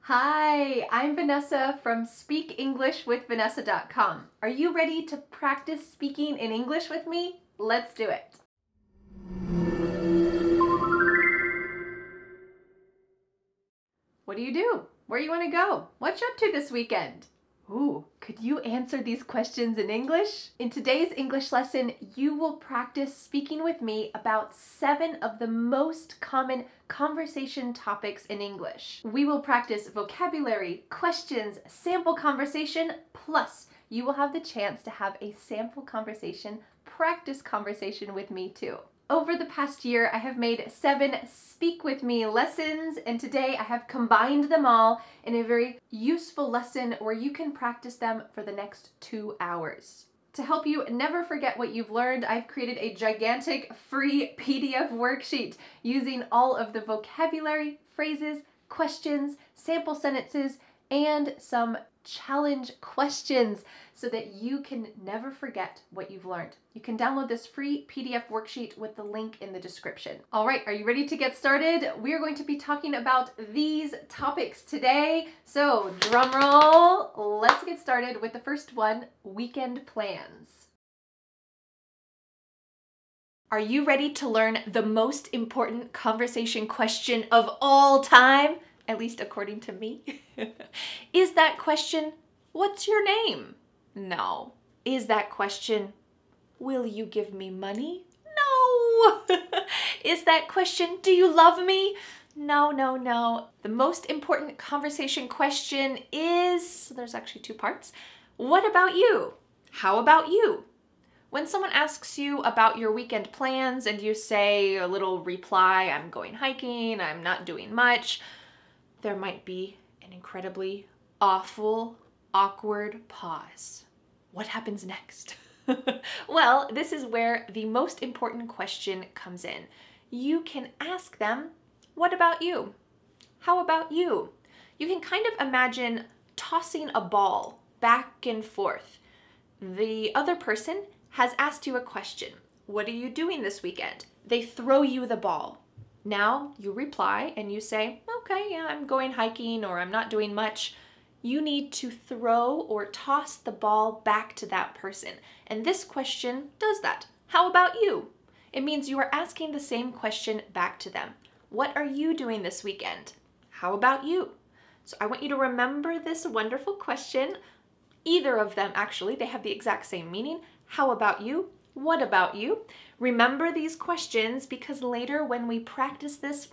Hi, I'm Vanessa from SpeakEnglishWithVanessa.com. Are you ready to practice speaking in English with me? Let's do it. What do you do? Where you want to go? What you up to this weekend? Ooh, could you answer these questions in English? In today's English lesson, you will practice speaking with me about 7 of the most common conversation topics in English. We will practice vocabulary, questions, sample conversation, plus you will have the chance to have a sample conversation, practice conversation with me too. Over the past year, I have made 7 Speak With Me lessons, and today I have combined them all in a very useful lesson where you can practice them for the next 2 hours. To help you never forget what you've learned, I've created a gigantic free PDF worksheet using all of the vocabulary, phrases, questions, sample sentences, and some challenge questions so that you can never forget what you've learned. You can download this free PDF worksheet with the link in the description. All right, are you ready to get started? We're going to be talking about these topics today. So drum roll, let's get started with the first one, weekend plans. Are you ready to learn the most important conversation question of all time? At least according to me. Is that question, what's your name? No. Is that question, will you give me money? No. Is that question, do you love me? No, no, no. The most important conversation question is, there's actually 2 parts. What about you? How about you? When someone asks you about your weekend plans and you say a little reply, I'm going hiking, I'm not doing much, there might be an incredibly awful, awkward pause. What happens next? Well, this is where the most important question comes in. You can ask them, what about you? How about you? You can kind of imagine tossing a ball back and forth. The other person has asked you a question. What are you doing this weekend? They throw you the ball. Now you reply and you say, okay, yeah, I'm going hiking or I'm not doing much. You need to throw or toss the ball back to that person. And this question does that. How about you? It means you are asking the same question back to them. What are you doing this weekend? How about you? So I want you to remember this wonderful question. Either of them, actually, they have the exact same meaning. How about you? What about you? Remember these questions because later when we practice this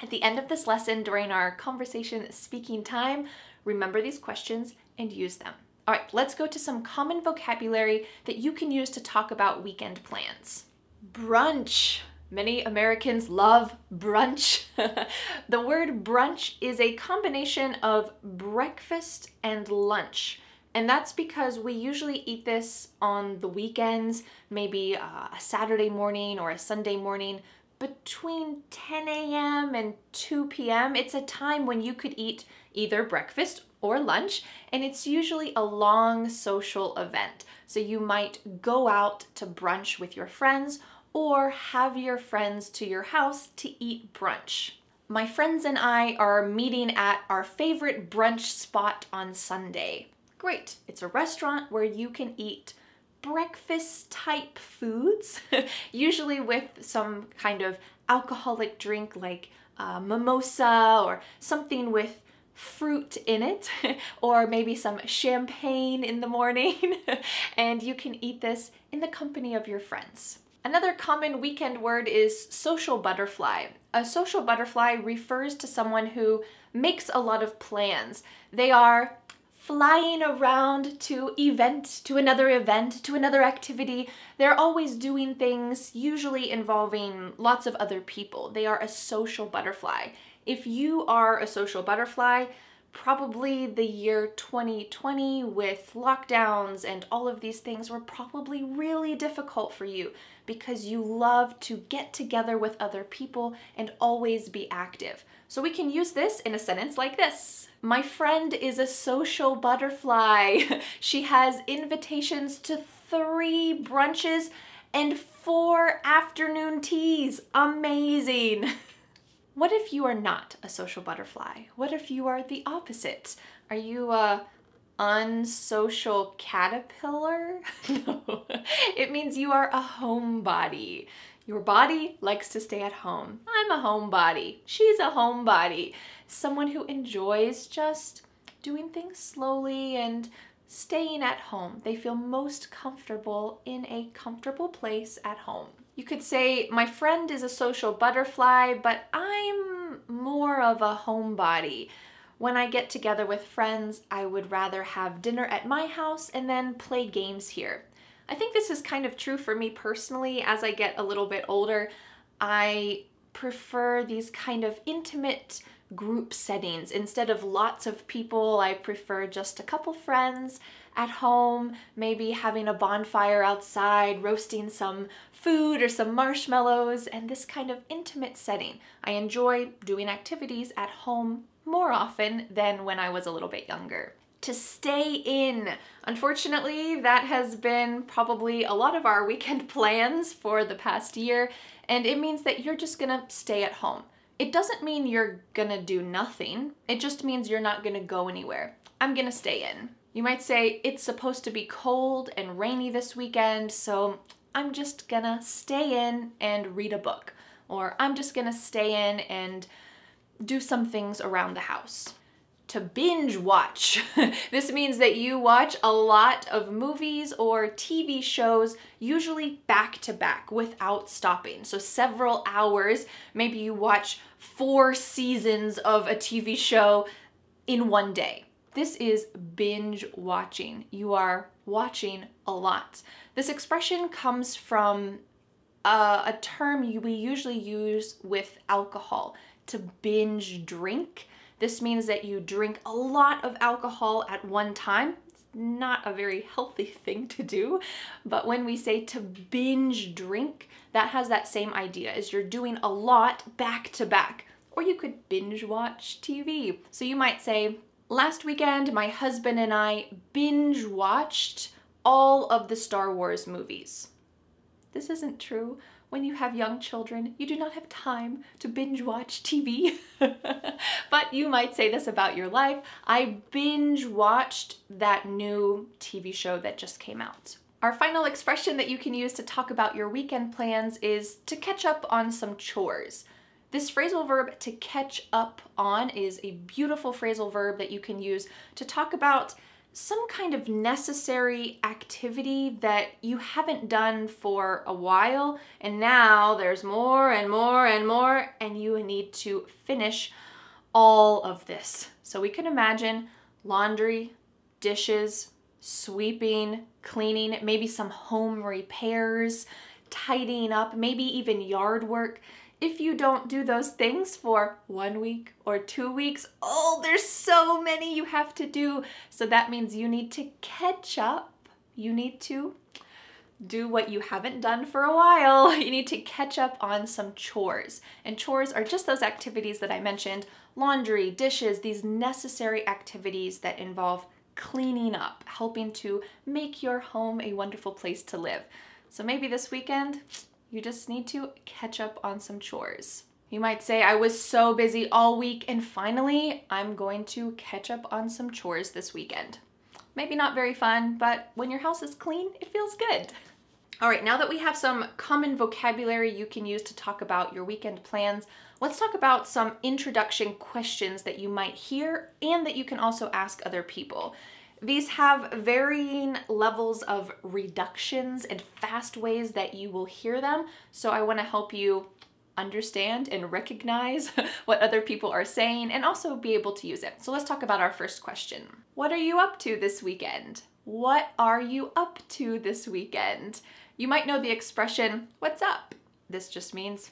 at the end of this lesson during our conversation speaking time, remember these questions and use them. All right, let's go to some common vocabulary that you can use to talk about weekend plans. Brunch. Many Americans love brunch. The word brunch is a combination of breakfast and lunch. And that's because we usually eat this on the weekends, maybe a Saturday morning or a Sunday morning, between 10 a.m. and 2 p.m. It's a time when you could eat either breakfast or lunch, and it's usually a long social event. So you might go out to brunch with your friends or have your friends to your house to eat brunch. My friends and I are meeting at our favorite brunch spot on Sunday. Great. It's a restaurant where you can eat breakfast type foods, usually with some kind of alcoholic drink like mimosa or something with fruit in it, or maybe some champagne in the morning, and you can eat this in the company of your friends. Another common weekend word is social butterfly. A social butterfly refers to someone who makes a lot of plans. They are flying around to another event, to another activity. They're always doing things, usually involving lots of other people. They are a social butterfly. If you are a social butterfly, probably the year 2020 with lockdowns and all of these things were probably really difficult for you because you love to get together with other people and always be active. So we can use this in a sentence like this. My friend is a social butterfly. She has invitations to 3 brunches and 4 afternoon teas. Amazing. What if you are not a social butterfly? What if you are the opposite? Are you a unsocial caterpillar? No, it means you are a homebody. Your body likes to stay at home. I'm a homebody. She's a homebody. Someone who enjoys just doing things slowly and staying at home. They feel most comfortable in a comfortable place at home. You could say, my friend is a social butterfly, but I'm more of a homebody. When I get together with friends, I would rather have dinner at my house and then play games here. I think this is kind of true for me personally. As I get a little bit older, I prefer these kind of intimate group settings. Instead of lots of people, I prefer just a couple friends at home, maybe having a bonfire outside, roasting some food or some marshmallows, and this kind of intimate setting. I enjoy doing activities at home more often than when I was a little bit younger. To stay in. Unfortunately, that has been probably a lot of our weekend plans for the past year, and it means that you're just gonna stay at home. It doesn't mean you're gonna do nothing. It just means you're not gonna go anywhere. I'm gonna stay in. You might say, it's supposed to be cold and rainy this weekend, so I'm just gonna stay in and read a book. Or I'm just gonna stay in and do some things around the house. To binge watch. This means that you watch a lot of movies or TV shows, usually back to back without stopping. So several hours, maybe you watch 4 seasons of a TV show in one day. This is binge watching. You are watching a lot. This expression comes from a term we usually use with alcohol, to binge drink. This means that you drink a lot of alcohol at one time. It's not a very healthy thing to do, but when we say to binge drink, that has that same idea, is you're doing a lot back to back. Or you could binge watch TV. So you might say, last weekend, my husband and I binge watched all of the Star Wars movies. This isn't true. When you have young children, you do not have time to binge watch TV. But you might say this about your life. I binge watched that new TV show that just came out. Our final expression that you can use to talk about your weekend plans is to catch up on some chores. This phrasal verb, to catch up on, is a beautiful phrasal verb that you can use to talk about some kind of necessary activity that you haven't done for a while, and now there's more and more and more, and you need to finish all of this. So we can imagine laundry, dishes, sweeping, cleaning, maybe some home repairs, tidying up, maybe even yard work. If you don't do those things for 1 week or 2 weeks, oh, there's so many you have to do. So that means you need to catch up. You need to do what you haven't done for a while. You need to catch up on some chores. And chores are just those activities that I mentioned: laundry, dishes, these necessary activities that involve cleaning up, helping to make your home a wonderful place to live. So maybe this weekend, you just need to catch up on some chores. You might say, I was so busy all week and finally I'm going to catch up on some chores this weekend. Maybe not very fun, but when your house is clean, it feels good. All right, now that we have some common vocabulary you can use to talk about your weekend plans, let's talk about some introduction questions that you might hear and that you can also ask other people. These have varying levels of reductions and fast ways that you will hear them, so I want to help you understand and recognize what other people are saying and also be able to use it. So let's talk about our first question. What are you up to this weekend? What are you up to this weekend? You might know the expression, what's up? This just means,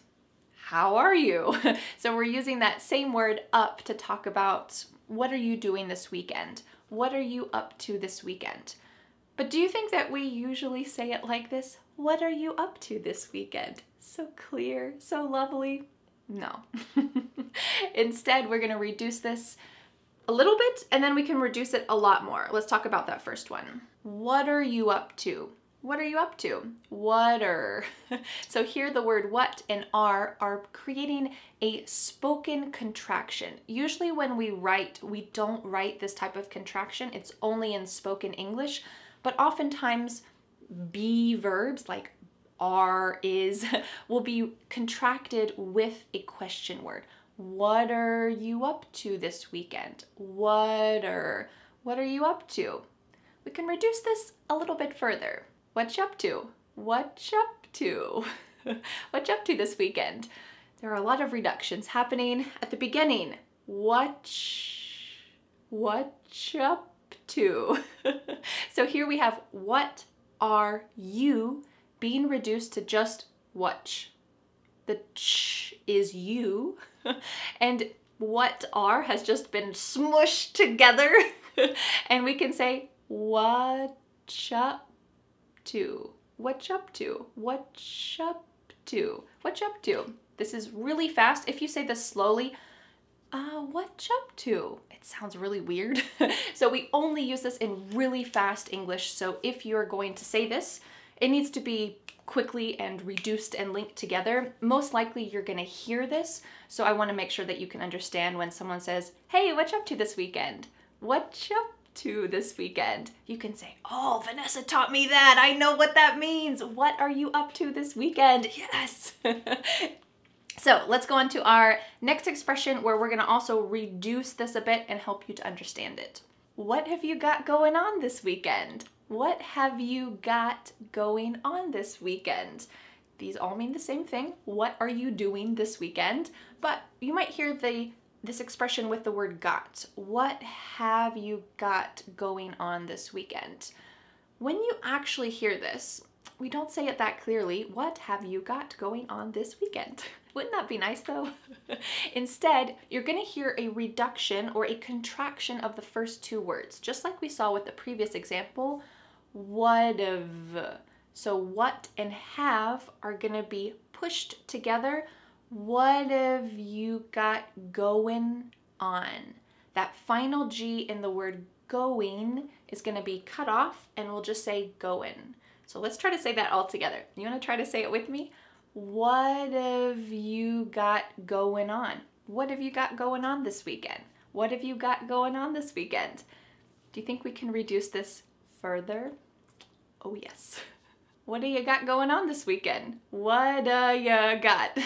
how are you? So we're using that same word up to talk about what are you doing this weekend? What are you up to this weekend? But do you think that we usually say it like this? What are you up to this weekend? So clear, so lovely. No. Instead, we're gonna reduce this a little bit and then we can reduce it a lot more. Let's talk about that first one. What are you up to? What are you up to? Whatter. So here the word what and are creating a spoken contraction. Usually when we write, we don't write this type of contraction. It's only in spoken English, but oftentimes be verbs like are, is, will be contracted with a question word. What are you up to this weekend? What are you up to? We can reduce this a little bit further. What you up to? What you up to? What you up to this weekend? There are a lot of reductions happening at the beginning. What you up to? So here we have what are you being reduced to just what. The ch is you, and what are has just been smushed together, and we can say what up to. What you up to? What you up to? What you up to? This is really fast. If you say this slowly, what you up to? It sounds really weird. So we only use this in really fast English. So if you're going to say this, it needs to be quickly and reduced and linked together. Most likely you're gonna hear this. So I wanna make sure that you can understand when someone says, hey, what you up to this weekend? What you up to this weekend? You can say, oh, Vanessa taught me that. I know what that means. What are you up to this weekend? Yes. So let's go on to our next expression where we're gonna also reduce this a bit and help you to understand it. What have you got going on this weekend? What have you got going on this weekend? These all mean the same thing. What are you doing this weekend? But you might hear this expression with the word got. What have you got going on this weekend? When you actually hear this, we don't say it that clearly. What have you got going on this weekend? Wouldn't that be nice though? Instead, you're gonna hear a reduction or a contraction of the first two words, just like we saw with the previous example, what've. So what and have are gonna be pushed together. What have you got going on? That final G in the word going is gonna be cut off and we'll just say going. So let's try to say that all together. You wanna try to say it with me? What have you got going on? What have you got going on this weekend? What have you got going on this weekend? Do you think we can reduce this further? Oh yes. What do you got going on this weekend? What you got?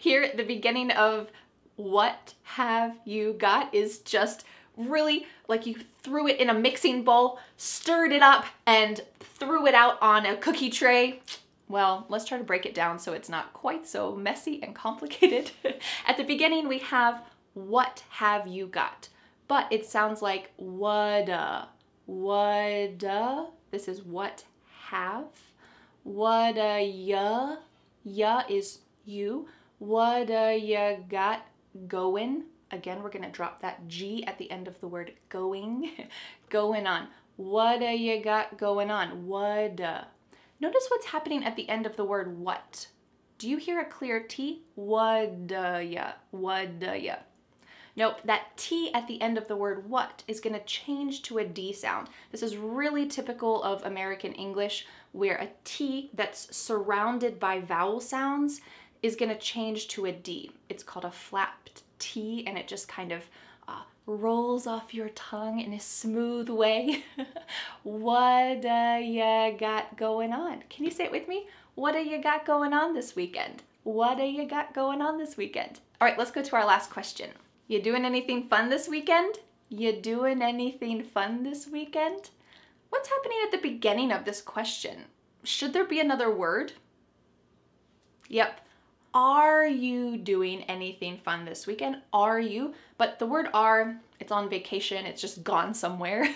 Here at the beginning of what have you got is just really like you threw it in a mixing bowl, stirred it up, and threw it out on a cookie tray. Well, let's try to break it down so it's not quite so messy and complicated. At the beginning, we have what have you got? But it sounds like whadda. This is what have. Whadda ya. Ya is you. Whadda ya got going? Again, we're gonna drop that G at the end of the word going. Going on. Whadda ya got going on? Whadda. Notice what's happening at the end of the word what. Do you hear a clear T? Whadda ya. Whadda ya. Nope, that T at the end of the word what is gonna change to a D sound. This is really typical of American English where a T that's surrounded by vowel sounds is gonna change to a D. It's called a flapped T and it just kind of rolls off your tongue in a smooth way. What you got going on? Can you say it with me? What do you got going on this weekend? What do you got going on this weekend? All right, let's go to our last question. You doing anything fun this weekend? You doing anything fun this weekend? What's happening at the beginning of this question? Should there be another word? Yep. Are you doing anything fun this weekend? Are you? But the word are, it's on vacation, it's just gone somewhere.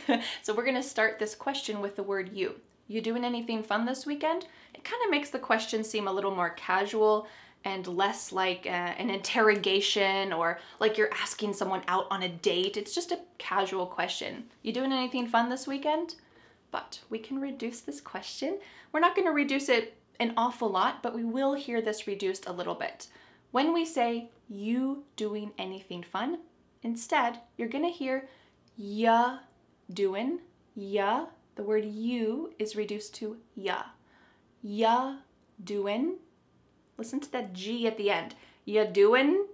So we're gonna start this question with the word you. You doing anything fun this weekend? It kind of makes the question seem a little more casual and less like an interrogation or like you're asking someone out on a date. It's just a casual question. You doing anything fun this weekend? But we can reduce this question. We're not gonna reduce it an awful lot, but we will hear this reduced a little bit. When we say you doing anything fun, instead, you're gonna hear ya doing, ya The word you is reduced to ya. Ya doin'. Listen to that G at the end. Ya doin',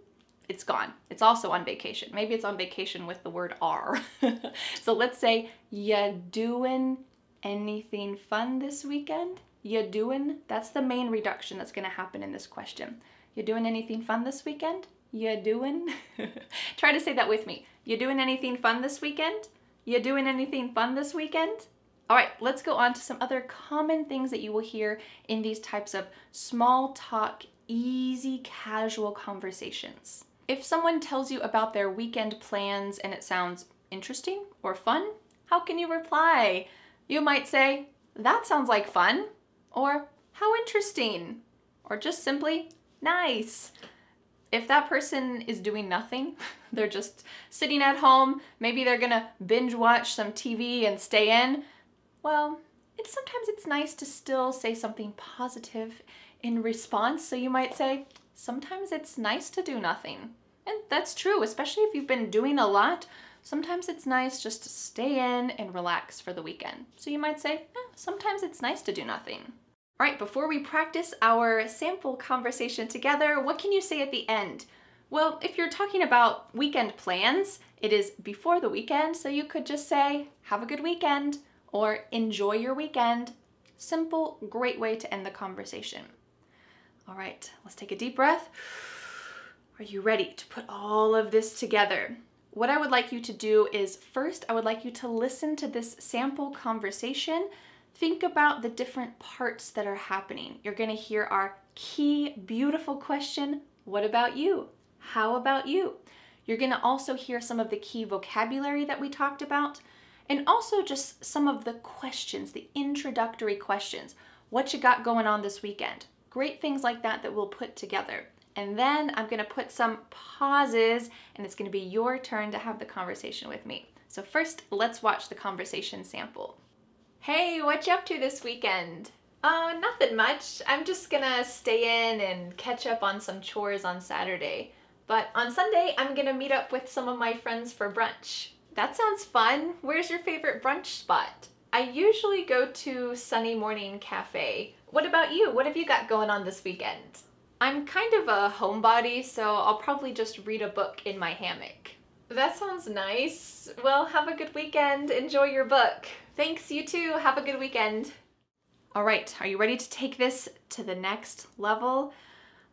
it's gone. It's also on vacation. Maybe it's on vacation with the word R. So let's say, ya doin' anything fun this weekend? Ya doin', that's the main reduction that's gonna happen in this question. You doing anything fun this weekend? You doing? Try to say that with me. You doing anything fun this weekend? You doing anything fun this weekend? All right, let's go on to some other common things that you will hear in these types of small talk, easy, casual conversations. If someone tells you about their weekend plans and it sounds interesting or fun, how can you reply? You might say, that sounds like fun, or how interesting, or just simply, nice. If that person is doing nothing, they're just sitting at home, maybe they're gonna binge watch some TV and stay in, well, sometimes it's nice to still say something positive in response. So you might say, sometimes it's nice to do nothing. And that's true, especially if you've been doing a lot. Sometimes it's nice just to stay in and relax for the weekend. So you might say, sometimes it's nice to do nothing. All right, before we practice our sample conversation together, what can you say at the end? Well, if you're talking about weekend plans, it is before the weekend, so you could just say, have a good weekend, or enjoy your weekend. Simple, great way to end the conversation. All right, let's take a deep breath. Are you ready to put all of this together? What I would like you to do is first, I would like you to listen to this sample conversation. Think about the different parts that are happening. You're gonna hear our key, beautiful question, what about you? How about you? You're gonna also hear some of the key vocabulary that we talked about, and also just some of the questions, the introductory questions. What you got going on this weekend? Great things like that that we'll put together. And then I'm gonna put some pauses and it's gonna be your turn to have the conversation with me. So first, let's watch the conversation sample. Hey, what you up to this weekend? Oh, nothing much. I'm just gonna stay in and catch up on some chores on Saturday. But on Sunday, I'm gonna meet up with some of my friends for brunch. That sounds fun. Where's your favorite brunch spot? I usually go to Sunny Morning Cafe. What about you? What have you got going on this weekend? I'm kind of a homebody, so I'll probably just read a book in my hammock. That sounds nice. Well, have a good weekend. Enjoy your book. Thanks, you too. Have a good weekend. All right, are you ready to take this to the next level?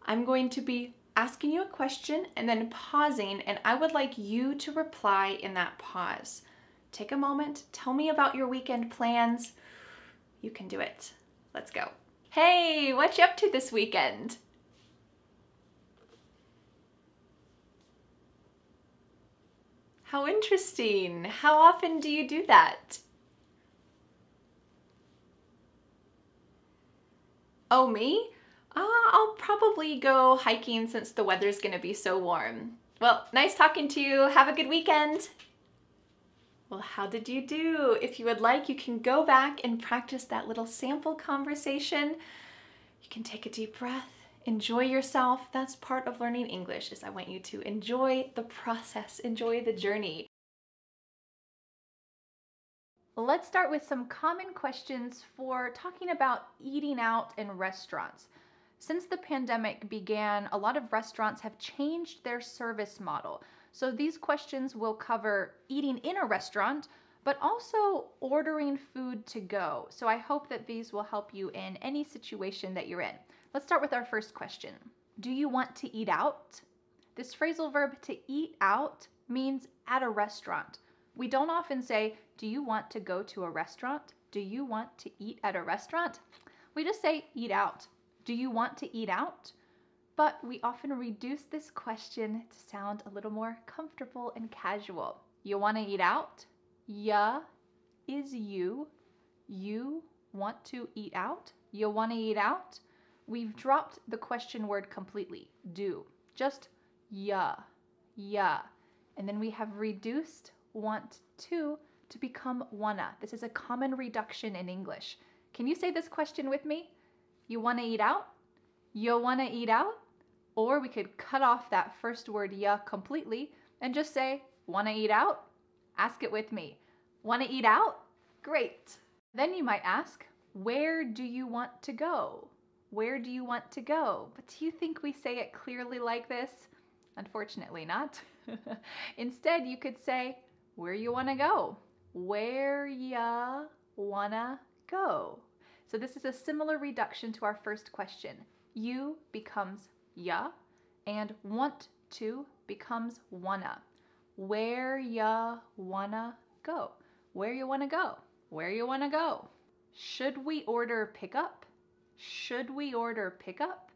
I'm going to be asking you a question and then pausing, and I would like you to reply in that pause. Take a moment, tell me about your weekend plans. You can do it. Let's go. Hey, what you up to this weekend? How interesting. How often do you do that? Oh, me? I'll probably go hiking since the weather's gonna be so warm. Well, nice talking to you. Have a good weekend. Well, how did you do? If you would like, you can go back and practice that little sample conversation. You can take a deep breath, enjoy yourself. That's part of learning English, is I want you to enjoy the process, enjoy the journey. Let's start with some common questions for talking about eating out in restaurants. Since the pandemic began, a lot of restaurants have changed their service model. So these questions will cover eating in a restaurant, but also ordering food to go. So I hope that these will help you in any situation that you're in. Let's start with our first question. Do you want to eat out? This phrasal verb to eat out means at a restaurant. We don't often say, do you want to go to a restaurant? Do you want to eat at a restaurant? We just say eat out. Do you want to eat out? But we often reduce this question to sound a little more comfortable and casual. You want to eat out? Ya is you. You want to eat out? You want to eat out? We've dropped the question word completely. Do. Just ya. Ya. And then we have reduced want to become wanna. This is a common reduction in English. Can you say this question with me? You wanna eat out? You wanna eat out? Or we could cut off that first word ya completely and just say, wanna eat out? Ask it with me. Wanna eat out? Great. Then you might ask, where do you want to go? Where do you want to go? But do you think we say it clearly like this? Unfortunately not. Instead, you could say, where you want to go? Where ya wanna go? So this is a similar reduction to our first question. You becomes ya, and want to becomes wanna. Where ya wanna go? Where you wanna go? Where you wanna go? Should we order pickup? Should we order pickup?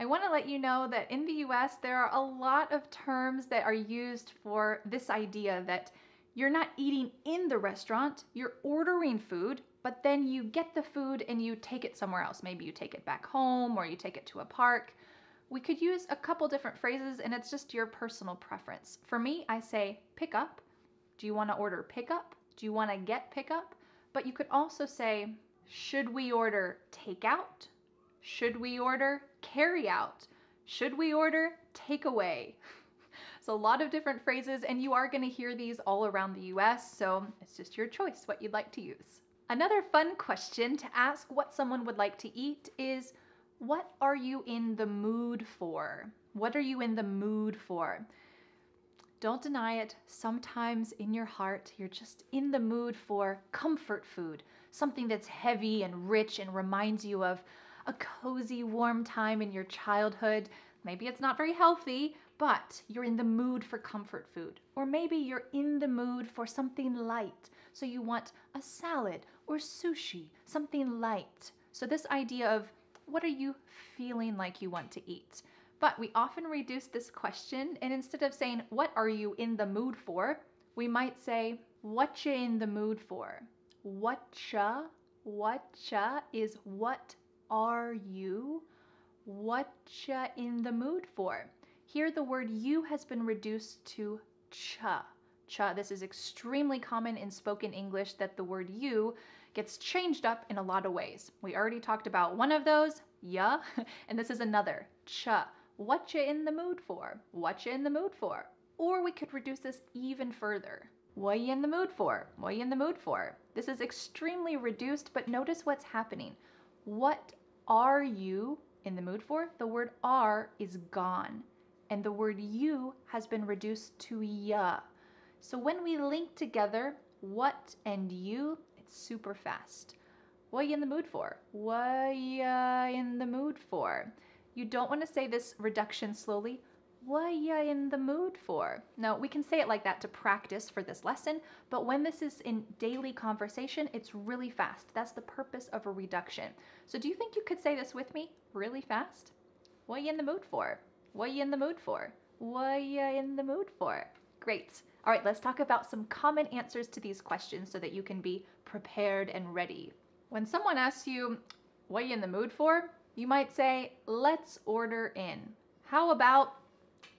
I want to let you know that in the US, there are a lot of terms that are used for this idea that you're not eating in the restaurant, you're ordering food, but then you get the food and you take it somewhere else. Maybe you take it back home or you take it to a park. We could use a couple different phrases and it's just your personal preference. For me, I say pick up. Do you want to order pickup? Do you want to get pickup? But you could also say, should we order takeout? Should we order carry out? Should we order takeaway? So a lot of different phrases, and you are going to hear these all around the US, so it's just your choice what you'd like to use. Another fun question to ask what someone would like to eat is, what are you in the mood for? What are you in the mood for? Don't deny it. Sometimes in your heart, you're just in the mood for comfort food, something that's heavy and rich and reminds you of a cozy, warm time in your childhood. Maybe it's not very healthy, but you're in the mood for comfort food. Or maybe you're in the mood for something light. So you want a salad or sushi, something light. So this idea of what are you feeling like you want to eat? But we often reduce this question, and instead of saying, what are you in the mood for? We might say, what you in the mood for? Whatcha is what are you? Whatcha in the mood for? Here the word you has been reduced to cha. Cha. This is extremely common in spoken English that the word you gets changed up in a lot of ways. We already talked about one of those, ya, and this is another, cha. What you in the mood for? What you in the mood for? Or we could reduce this even further. What you in the mood for? What you in the mood for? This is extremely reduced, but notice what's happening. What are you in the mood for? The word are is gone, and the word you has been reduced to ya. So when we link together what and you, it's super fast. What you in the mood for? What you in the mood for? You don't want to say this reduction slowly. What you in the mood for? Now, we can say it like that to practice for this lesson, but when this is in daily conversation, it's really fast. That's the purpose of a reduction. So do you think you could say this with me really fast? What you in the mood for? What you in the mood for? What you in the mood for? Great. All right, let's talk about some common answers to these questions so that you can be prepared and ready. When someone asks you, what you in the mood for? You might say, let's order in. How about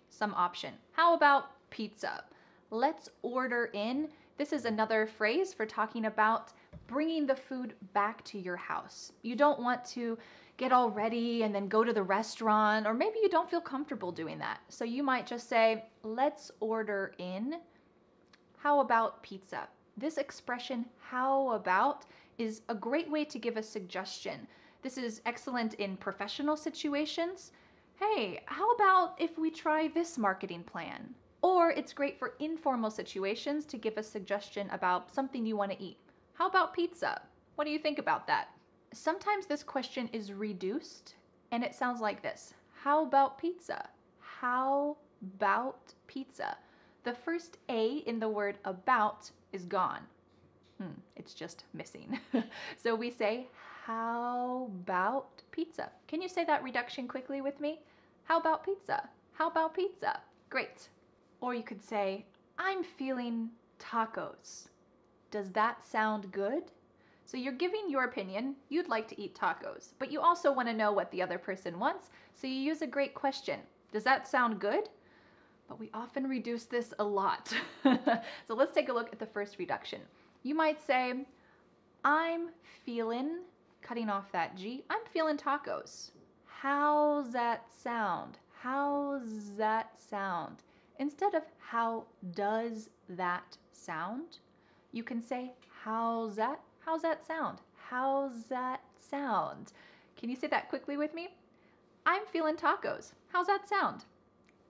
some option? How about pizza? Let's order in. This is another phrase for talking about bringing the food back to your house. You don't want to get all ready and then go to the restaurant, or maybe you don't feel comfortable doing that. So you might just say, let's order in. How about pizza? This expression, how about, is a great way to give a suggestion. This is excellent in professional situations. Hey, how about if we try this marketing plan? Or it's great for informal situations to give a suggestion about something you want to eat. How about pizza? What do you think about that? Sometimes this question is reduced and it sounds like this. How about pizza? How about pizza? The first A in the word about is gone. It's just missing. So we say, how about pizza? Can you say that reduction quickly with me? How about pizza? How about pizza? Great. Or you could say, I'm feeling tacos. Does that sound good? So you're giving your opinion. You'd like to eat tacos, but you also want to know what the other person wants. So you use a great question. Does that sound good? But we often reduce this a lot. So let's take a look at the first reduction. You might say, I'm feeling, cutting off that G, I'm feeling tacos. How's that sound? How's that sound? Instead of how does that sound, you can say, how's that How's that sound? How's that sound? Can you say that quickly with me? I'm feeling tacos. How's that sound?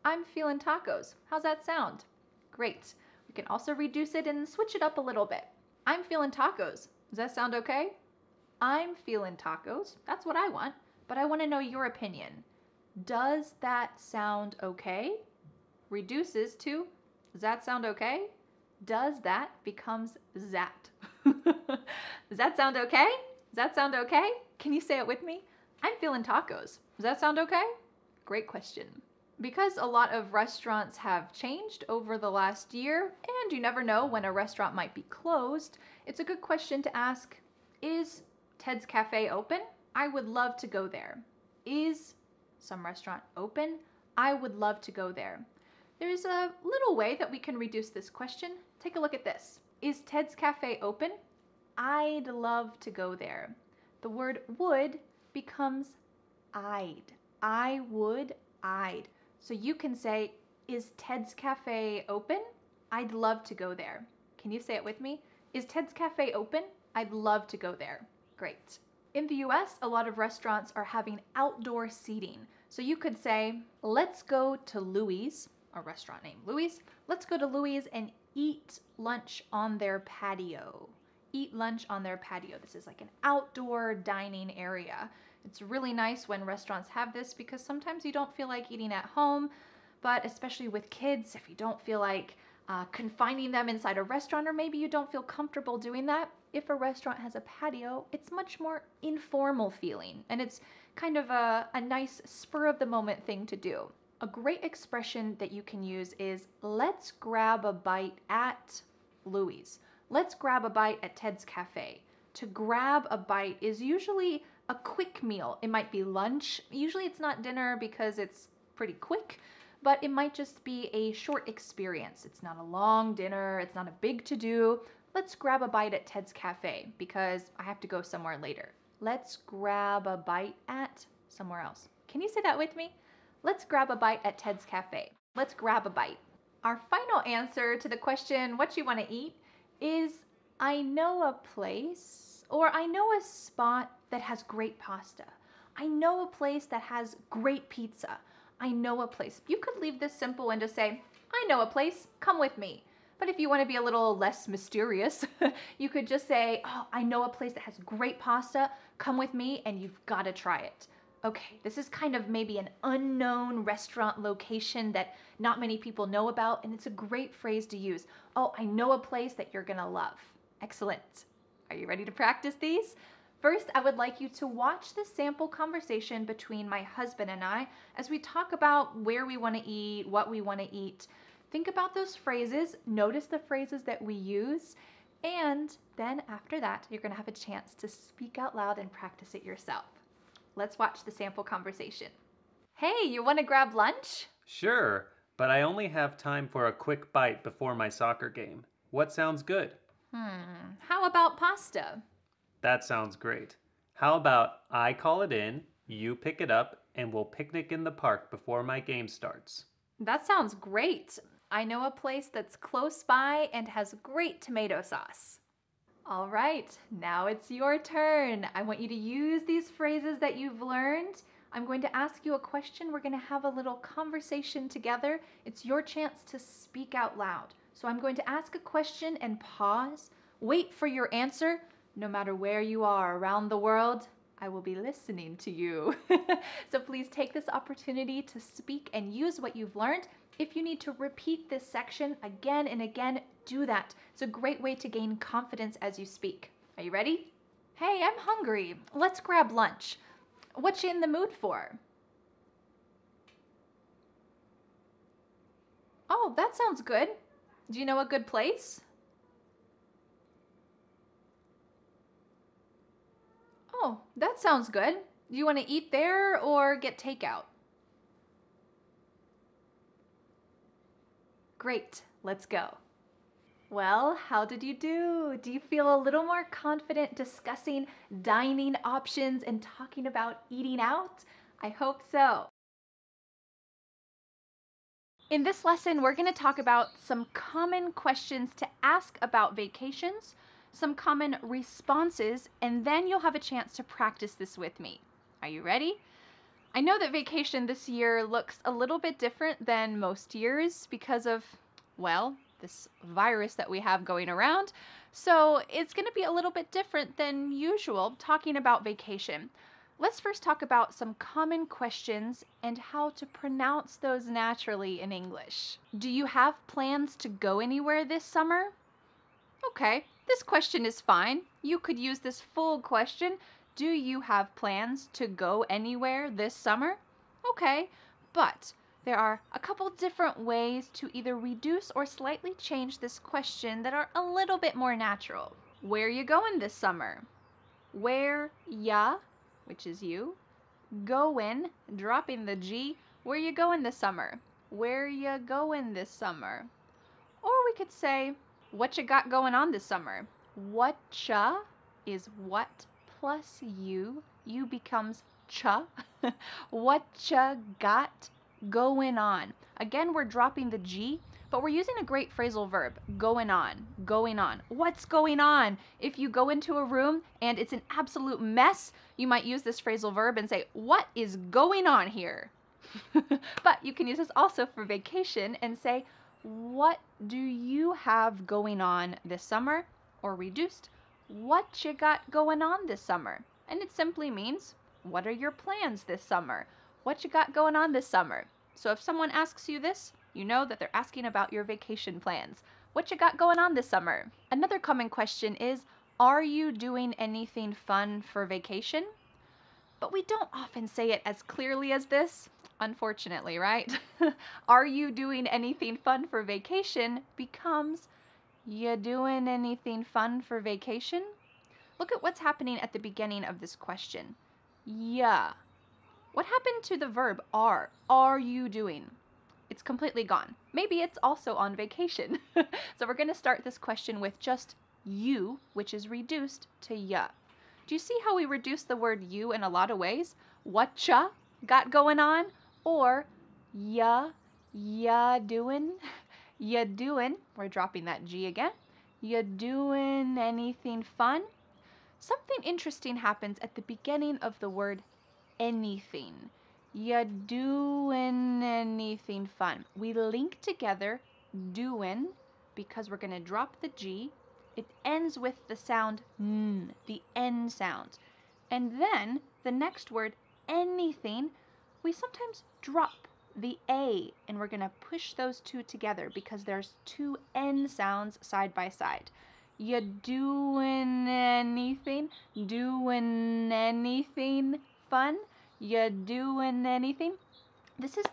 I'm feeling tacos. How's that sound? Great. We can also reduce it and switch it up a little bit. I'm feeling tacos. Does that sound okay? I'm feeling tacos. That's what I want, but I want to know your opinion. Does that sound okay? Reduces to, does that sound okay? Does that becomes zat. Does that sound okay? Does that sound okay? Can you say it with me? I'm feeling tacos. Does that sound okay? Great question. Because a lot of restaurants have changed over the last year, and you never know when a restaurant might be closed, it's a good question to ask, is Ted's Cafe open? I would love to go there. Is some restaurant open? I would love to go there. There's a little way that we can reduce this question. Take a look at this. Is Ted's Cafe open? I'd love to go there. The word would becomes I'd. I would, I'd. So you can say, is Ted's Cafe open? I'd love to go there. Can you say it with me? Is Ted's Cafe open? I'd love to go there. Great. In the US, a lot of restaurants are having outdoor seating. So you could say, let's go to Louis, a restaurant named Louis. Let's go to Louis and eat lunch on their patio. Eat lunch on their patio. This is like an outdoor dining area. It's really nice when restaurants have this because sometimes you don't feel like eating at home, but especially with kids, if you don't feel like confining them inside a restaurant, or maybe you don't feel comfortable doing that, if a restaurant has a patio, it's much more informal feeling, and it's kind of a nice spur of the moment thing to do. A great expression that you can use is, let's grab a bite at Louis. Let's grab a bite at Ted's Cafe. To grab a bite is usually a quick meal. It might be lunch. Usually it's not dinner because it's pretty quick, but it might just be a short experience. It's not a long dinner. It's not a big to-do. Let's grab a bite at Ted's Cafe because I have to go somewhere later. Let's grab a bite at somewhere else. Can you say that with me? Let's grab a bite at Ted's Cafe. Let's grab a bite. Our final answer to the question, what you want to eat, is I know a place, or I know a spot that has great pasta. I know a place that has great pizza. I know a place. You could leave this simple and just say, I know a place, come with me. But if you want to be a little less mysterious, you could just say, oh, I know a place that has great pasta, come with me, and you've got to try it. Okay, this is kind of maybe an unknown restaurant location that not many people know about, and it's a great phrase to use. Oh, I know a place that you're gonna love. Excellent. Are you ready to practice these? First, I would like you to watch the sample conversation between my husband and I as we talk about where we want to eat, what we want to eat. Think about those phrases, notice the phrases that we use, and then after that, you're gonna have a chance to speak out loud and practice it yourself. Let's watch the sample conversation. Hey, you want to grab lunch? Sure, but I only have time for a quick bite before my soccer game. What sounds good? How about pasta? That sounds great. How about I call it in, you pick it up, and we'll picnic in the park before my game starts? That sounds great. I know a place that's close by and has great tomato sauce. All right, now it's your turn. I want you to use these phrases that you've learned. I'm going to ask you a question. We're going to have a little conversation together. It's your chance to speak out loud. So I'm going to ask a question and pause. Wait for your answer. No matter where you are around the world, I will be listening to you. So please take this opportunity to speak and use what you've learned. If you need to repeat this section again and again, do that. It's a great way to gain confidence as you speak. Are you ready? Hey, I'm hungry. Let's grab lunch. What you in the mood for? Oh, that sounds good. Do you know a good place? Oh, that sounds good. Do you want to eat there or get takeout? Great, let's go. Well, how did you do? Do you feel a little more confident discussing dining options and talking about eating out? I hope so. In this lesson, we're going to talk about some common questions to ask about vacations. some common responses, and then you'll have a chance to practice this with me. Are you ready? I know that vacation this year looks a little bit different than most years because of, well, this virus that we have going around. So it's going to be a little bit different than usual talking about vacation. Let's first talk about some common questions and how to pronounce those naturally in English. Do you have plans to go anywhere this summer? Okay, this question is fine. You could use this full question. Do you have plans to go anywhere this summer? Okay, but there are a couple different ways to either reduce or slightly change this question that are a little bit more natural. Where you going this summer? Where ya, which is you, goin', dropping the G, where you going this summer? Where you going this summer? Or we could say, what you got going on this summer? Whatcha is what plus you becomes cha. Whatcha got going on. Again, we're dropping the G, but we're using a great phrasal verb, going on, going on. What's going on? If you go into a room and it's an absolute mess, you might use this phrasal verb and say, what is going on here? But you can use this also for vacation and say, what do you have going on this summer? Or reduced, what you got going on this summer? And it simply means, what are your plans this summer? What you got going on this summer? So if someone asks you this, you know that they're asking about your vacation plans. What you got going on this summer? Another common question is, are you doing anything fun for vacation? But we don't often say it as clearly as this, unfortunately, right? Are you doing anything fun for vacation becomes, you doing anything fun for vacation? Look at what's happening at the beginning of this question. Yeah. What happened to the verb are? Are you doing? It's completely gone. Maybe it's also on vacation. So we're going to start this question with just you, which is reduced to ya. Do you see how we reduce the word you in a lot of ways? Whatcha got going on? Or ya doing? Ya doing, we're dropping that G again. Ya doing anything fun? Something interesting happens at the beginning of the word anything. Ya doing anything fun? We link together doing because we're going to drop the G. It ends with the sound n, the N sound. And then the next word, anything, we sometimes drop the A, and we're going to push those two together because there's two N sounds side by side. You doing anything fun? You doing anything? This is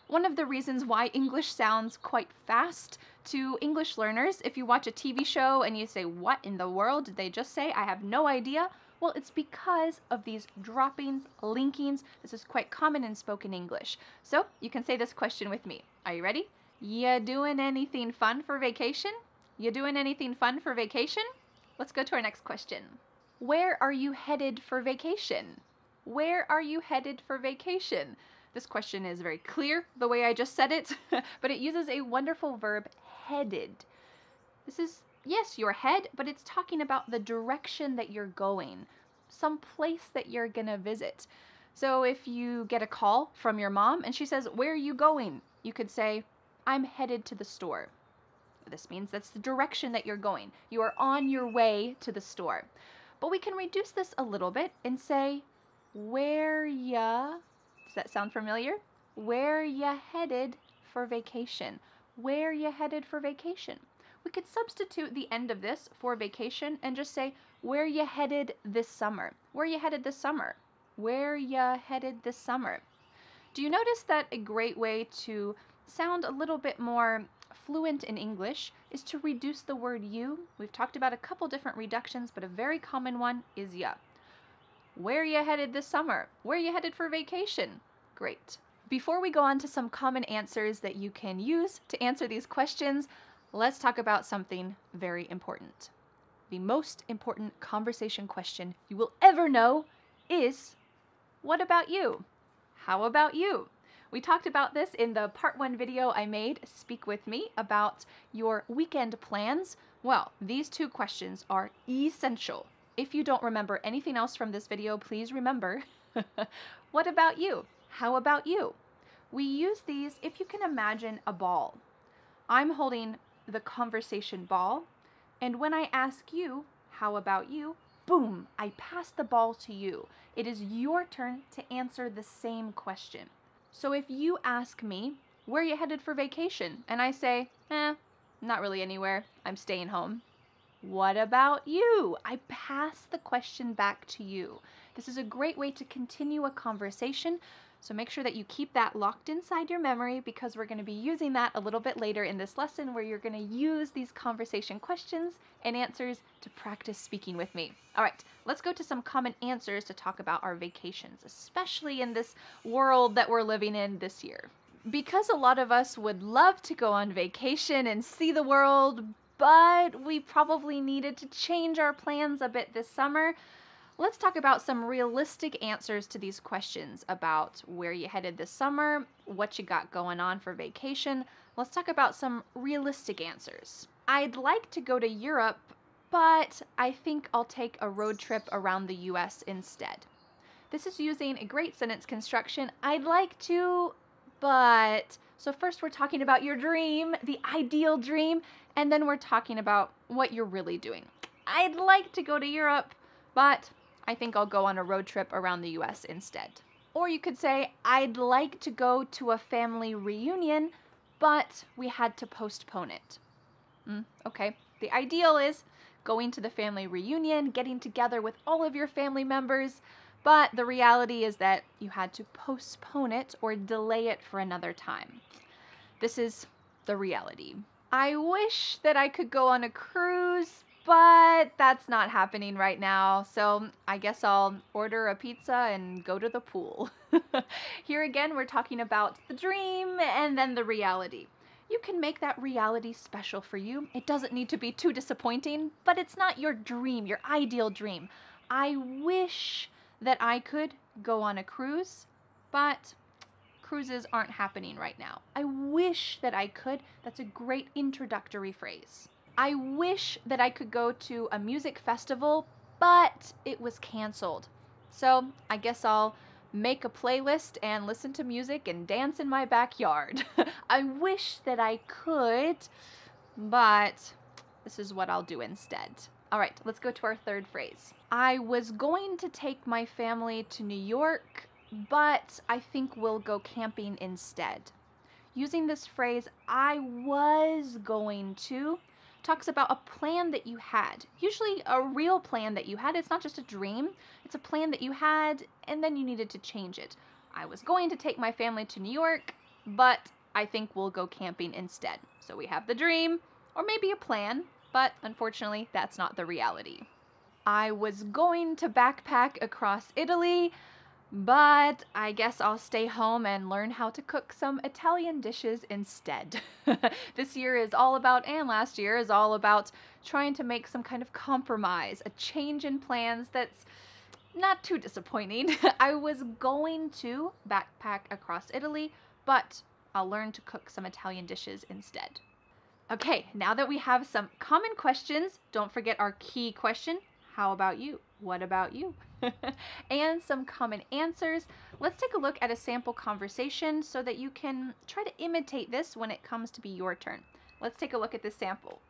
one of the reasons why English sounds quite fast to English learners. If you watch a TV show and you say, what in the world did they just say? I have no idea. Well, it's because of these droppings, linkings. This is quite common in spoken English. So you can say this question with me. Are you ready? You doing anything fun for vacation? You doing anything fun for vacation? Let's go to our next question. Where are you headed for vacation? Where are you headed for vacation? This question is very clear the way I just said it, but it uses a wonderful verb, headed. This is, yes, your head, but it's talking about the direction that you're going, some place that you're gonna visit. So if you get a call from your mom and she says, where are you going? You could say, I'm headed to the store. This means that's the direction that you're going. You are on your way to the store. But we can reduce this a little bit and say, where ya, does that sound familiar? Where ya headed for vacation? Where ya headed for vacation? We could substitute the end of this for vacation and just say, where ya headed this summer? Where ya headed this summer? Where ya headed this summer? Do you notice that a great way to sound a little bit more fluent in English is to reduce the word you? We've talked about a couple different reductions, but a very common one is ya. Where you headed this summer? Where you headed for vacation? Great. Before we go on to some common answers that you can use to answer these questions, let's talk about something very important. The most important conversation question you will ever know is, what about you? How about you? We talked about this in the part 1 video I made, Speak With Me, about your weekend plans. Well, these two questions are essential. If you don't remember anything else from this video, please remember. What about you? How about you? We use these if you can imagine a ball. I'm holding the conversation ball, and when I ask you, how about you? Boom, I pass the ball to you. It is your turn to answer the same question. So if you ask me, where are you headed for vacation? And I say, not really anywhere. I'm staying home. What about you? I pass the question back to you. This is a great way to continue a conversation, so make sure that you keep that locked inside your memory because we're going to be using that a little bit later in this lesson where you're going to use these conversation questions and answers to practice speaking with me. All right, let's go to some common answers to talk about our vacations, especially in this world that we're living in this year. Because a lot of us would love to go on vacation and see the world, but we probably needed to change our plans a bit this summer, let's talk about some realistic answers to these questions about where you headed this summer, what you got going on for vacation. Let's talk about some realistic answers. I'd like to go to Europe, but I think I'll take a road trip around the US instead. This is using a great sentence construction. I'd like to, but. So first we're talking about your dream, the ideal dream, and then we're talking about what you're really doing. I'd like to go to Europe, but I think I'll go on a road trip around the US instead. Or you could say, I'd like to go to a family reunion, but we had to postpone it. Okay, the ideal is going to the family reunion, getting together with all of your family members, but the reality is that you had to postpone it or delay it for another time. This is the reality. I wish that I could go on a cruise, but that's not happening right now, so I guess I'll order a pizza and go to the pool. Here again, we're talking about the dream and then the reality. You can make that reality special for you. It doesn't need to be too disappointing, but it's not your dream, your ideal dream. I wish that I could go on a cruise, but cruises aren't happening right now. I wish that I could. That's a great introductory phrase. I wish that I could go to a music festival, but it was canceled. So I guess I'll make a playlist and listen to music and dance in my backyard. I wish that I could, but this is what I'll do instead. All right, let's go to our third phrase. I was going to take my family to New York, but I think we'll go camping instead. Using this phrase, I was going to, talks about a plan that you had. Usually a real plan that you had. It's not just a dream. It's a plan that you had and then you needed to change it. I was going to take my family to New York, but I think we'll go camping instead. So we have the dream or maybe a plan, but unfortunately that's not the reality. I was going to backpack across Italy, but I guess I'll stay home and learn how to cook some Italian dishes instead. This year is all about, and last year is all about, trying to make some kind of compromise, a change in plans that's not too disappointing. I was going to backpack across Italy, but I'll learn to cook some Italian dishes instead. Okay, now that we have some common questions, don't forget our key question, how about you? What about you? And some common answers. Let's take a look at a sample conversation so that you can try to imitate this when it comes to be your turn. Let's take a look at this sample.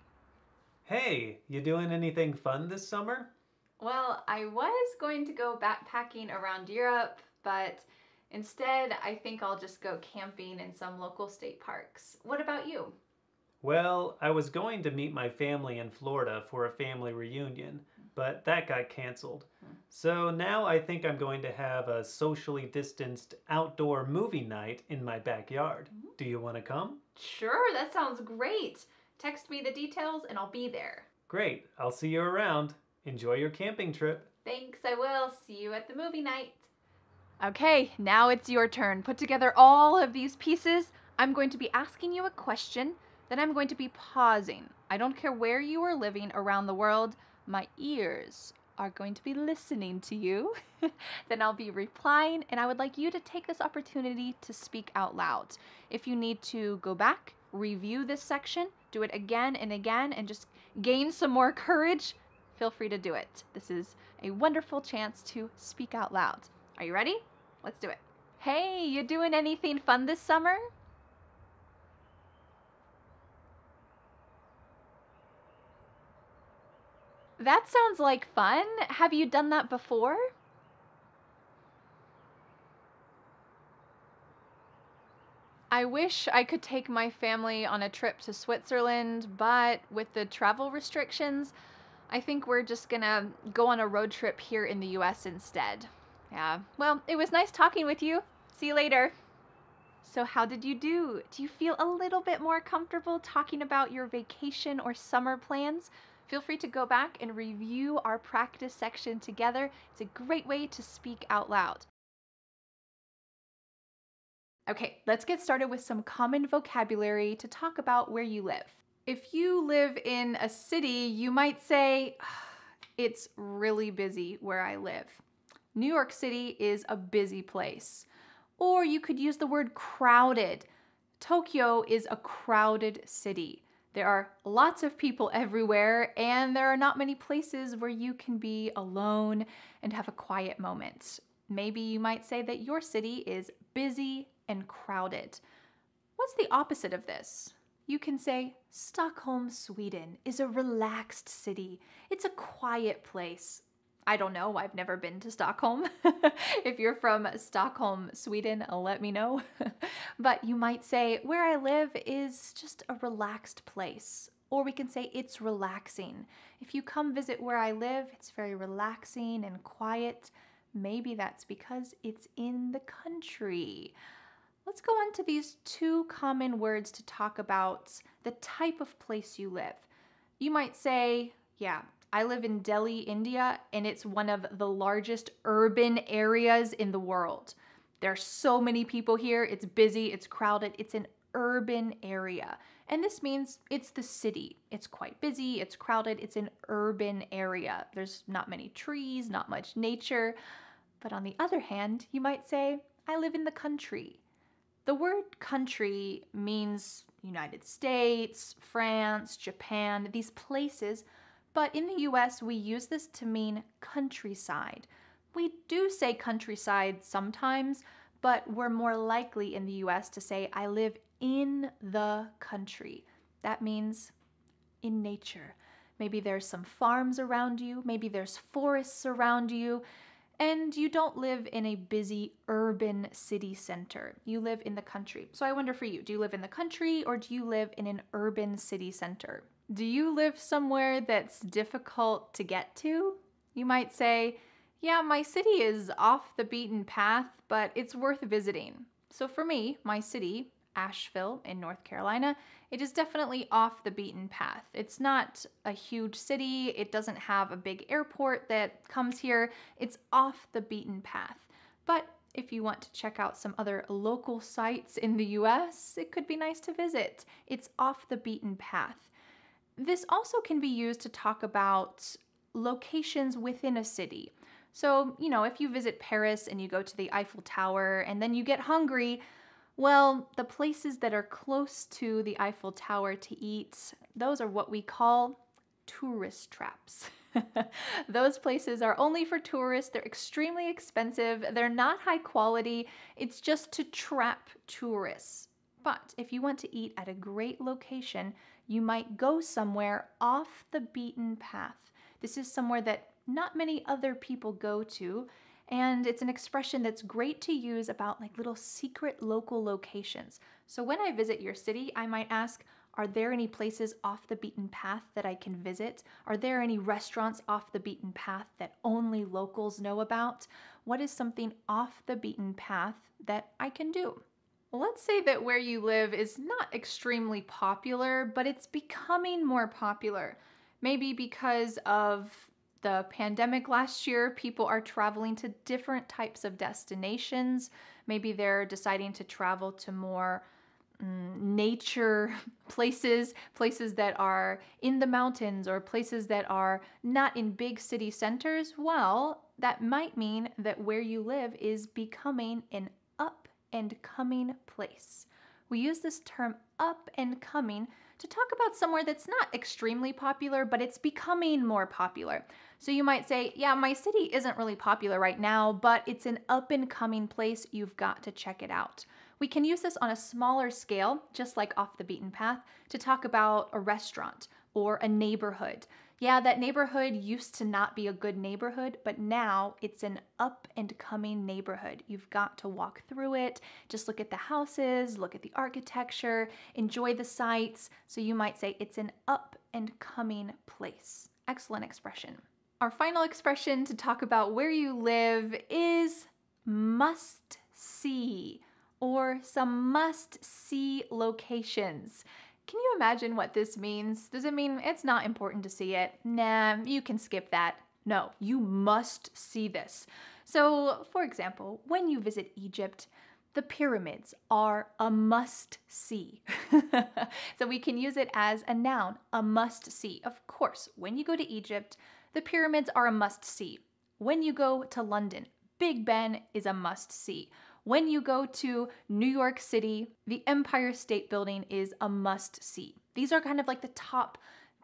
Hey, you doing anything fun this summer? Well, I was going to go backpacking around Europe, but instead I think I'll just go camping in some local state parks. What about you? Well, I was going to meet my family in Florida for a family reunion, but that got canceled. So now I think I'm going to have a socially distanced outdoor movie night in my backyard. Do you want to come? Sure, that sounds great. Text me the details and I'll be there. Great, I'll see you around. Enjoy your camping trip. Thanks, I will. See you at the movie night. Okay, now it's your turn. Put together all of these pieces. I'm going to be asking you a question, then I'm going to be pausing. I don't care where you are living around the world, my ears are going to be listening to you. Then I'll be replying, and I would like you to take this opportunity to speak out loud. If you need to go back, review this section, do it again and again, and just gain some more courage, feel free to do it. This is a wonderful chance to speak out loud. Are you ready? Let's do it. Hey, you doing anything fun this summer? That sounds like fun. Have you done that before? I wish I could take my family on a trip to Switzerland, but with the travel restrictions, I think we're just gonna go on a road trip here in the US instead. Yeah, well, it was nice talking with you. See you later. So how did you do? Do you feel a little bit more comfortable talking about your vacation or summer plans? Feel free to go back and review our practice section together. It's a great way to speak out loud. Okay, let's get started with some common vocabulary to talk about where you live. If you live in a city, you might say, it's really busy where I live. New York City is a busy place. Or you could use the word crowded. Tokyo is a crowded city. There are lots of people everywhere, and there are not many places where you can be alone and have a quiet moment. Maybe you might say that your city is busy and crowded. What's the opposite of this? You can say, Stockholm, Sweden is a relaxed city. It's a quiet place. I don't know, I've never been to Stockholm. If you're from Stockholm, Sweden, let me know. But you might say, where I live is just a relaxed place. Or we can say it's relaxing. If you come visit where I live, it's very relaxing and quiet. Maybe that's because it's in the country. Let's go on to these two common words to talk about the type of place you live. You might say, yeah, I live in Delhi, India, and it's one of the largest urban areas in the world. There are so many people here. It's busy, it's crowded, it's an urban area. And this means it's the city. It's quite busy, it's crowded, it's an urban area. There's not many trees, not much nature. But on the other hand, you might say, I live in the country. The word country means United States, France, Japan, these places, but in the US we use this to mean countryside. We do say countryside sometimes, but we're more likely in the US to say I live in the country. That means in nature. Maybe there's some farms around you, maybe there's forests around you, and you don't live in a busy urban city center. You live in the country. So I wonder for you, do you live in the country or do you live in an urban city center? Do you live somewhere that's difficult to get to? You might say, yeah, my city is off the beaten path, but it's worth visiting. So for me, my city, Asheville in North Carolina, it is definitely off the beaten path. It's not a huge city. It doesn't have a big airport that comes here. It's off the beaten path. But if you want to check out some other local sites in the US, it could be nice to visit. It's off the beaten path. This also can be used to talk about locations within a city. So, if you visit Paris and you go to the Eiffel Tower and then you get hungry, well, the places that are close to the Eiffel Tower to eat, those are what we call tourist traps. Those places are only for tourists. They're extremely expensive. They're not high quality. It's just to trap tourists. But if you want to eat at a great location, you might go somewhere off the beaten path. This is somewhere that not many other people go to, and it's an expression that's great to use about like little secret local locations. So when I visit your city, I might ask, are there any places off the beaten path that I can visit? Are there any restaurants off the beaten path that only locals know about? What is something off the beaten path that I can do? Well, let's say that where you live is not extremely popular, but it's becoming more popular. Maybe because of the pandemic last year, people are traveling to different types of destinations. Maybe they're deciding to travel to more nature places that are in the mountains or places that are not in big city centers. Well, that might mean that where you live is becoming an up and coming place. We use this term up and coming to talk about somewhere that's not extremely popular, but it's becoming more popular. So you might say, yeah, my city isn't really popular right now, but it's an up and coming place. You've got to check it out. We can use this on a smaller scale, just like Off the Beaten Path, to talk about a restaurant or a neighborhood. Yeah, that neighborhood used to not be a good neighborhood, but now it's an up and coming neighborhood. You've got to walk through it, just look at the houses, look at the architecture, enjoy the sights. So you might say it's an up and coming place. Excellent expression. Our final expression to talk about where you live is must see, or some must see locations. Can you imagine what this means? Does it mean it's not important to see it? Nah, you can skip that. No, you must see this. So, for example, when you visit Egypt, the pyramids are a must see. So we can use it as a noun, a must see. Of course, when you go to Egypt, the pyramids are a must see. When you go to London, Big Ben is a must see. When you go to New York City, the Empire State Building is a must see. These are kind of like the top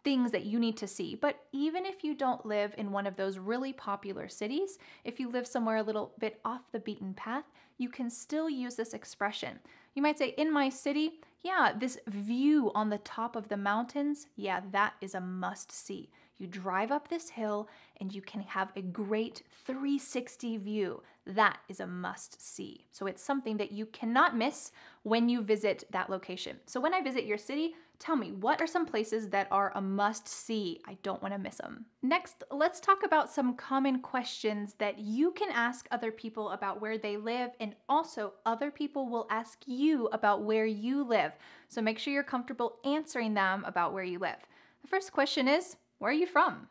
things that you need to see. But even if you don't live in one of those really popular cities, if you live somewhere a little bit off the beaten path, you can still use this expression. You might say, in my city, yeah, this view on the top of the mountains, yeah, that is a must see. You drive up this hill and you can have a great 360 view. That is a must see. So it's something that you cannot miss when you visit that location. So when I visit your city, tell me, what are some places that are a must see? I don't want to miss them. Next, let's talk about some common questions that you can ask other people about where they live, and also other people will ask you about where you live. So make sure you're comfortable answering them about where you live. The first question is, where are you from?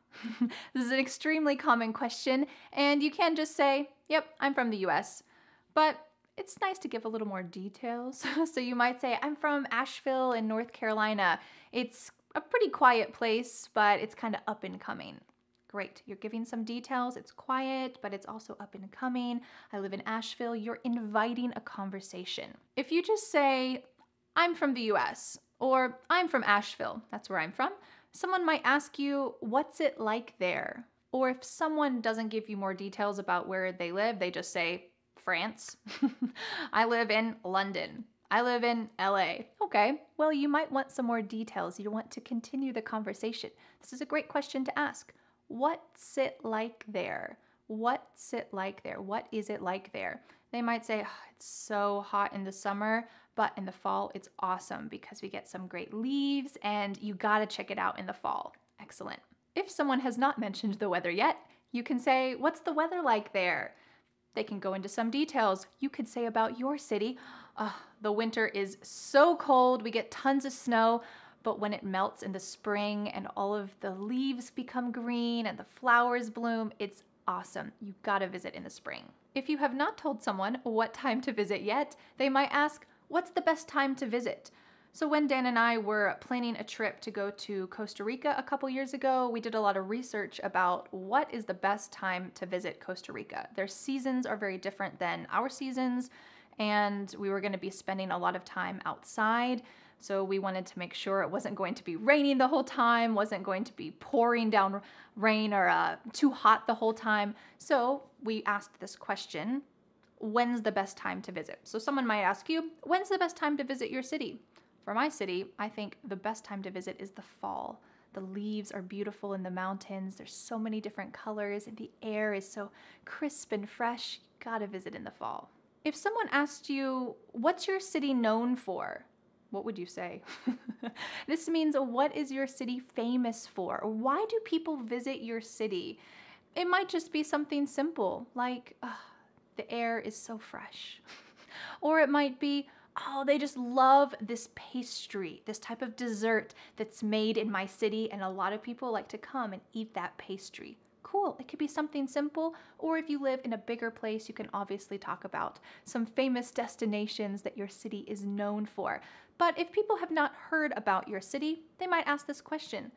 This is an extremely common question, and you can just say, yep, I'm from the US. But it's nice to give a little more details. So you might say, I'm from Asheville in North Carolina. It's a pretty quiet place, but it's kind of up and coming. Great, you're giving some details. It's quiet, but it's also up and coming. I live in Asheville. You're inviting a conversation. If you just say, I'm from the US, or I'm from Asheville, that's where I'm from, someone might ask you, what's it like there? Or if someone doesn't give you more details about where they live, they just say, France. I live in London. I live in LA. Okay, well, you might want some more details. You want to continue the conversation. This is a great question to ask. What's it like there? What's it like there? What is it like there? They might say, oh, it's so hot in the summer, but in the fall, it's awesome because we get some great leaves and you gotta check it out in the fall. Excellent. If someone has not mentioned the weather yet, you can say, what's the weather like there? They can go into some details. You could say about your city, the winter is so cold, we get tons of snow, but when it melts in the spring and all of the leaves become green and the flowers bloom, it's awesome. You gotta visit in the spring. If you have not told someone what time to visit yet, they might ask, what's the best time to visit? So when Dan and I were planning a trip to go to Costa Rica a couple years ago, we did a lot of research about what is the best time to visit Costa Rica. Their seasons are very different than our seasons, and we were going to be spending a lot of time outside. So we wanted to make sure it wasn't going to be raining the whole time, wasn't going to be pouring down rain or too hot the whole time. So we asked this question, when's the best time to visit? So someone might ask you, when's the best time to visit your city? For my city, I think the best time to visit is the fall. The leaves are beautiful in the mountains. There's so many different colors and the air is so crisp and fresh. You gotta visit in the fall. If someone asked you, what's your city known for? What would you say? This means, what is your city famous for? Or why do people visit your city? It might just be something simple, like, the air is so fresh. Or it might be, oh, they just love this pastry, this type of dessert that's made in my city, and a lot of people like to come and eat that pastry. Cool, it could be something simple, or if you live in a bigger place, you can obviously talk about some famous destinations that your city is known for. But if people have not heard about your city, they might ask this question,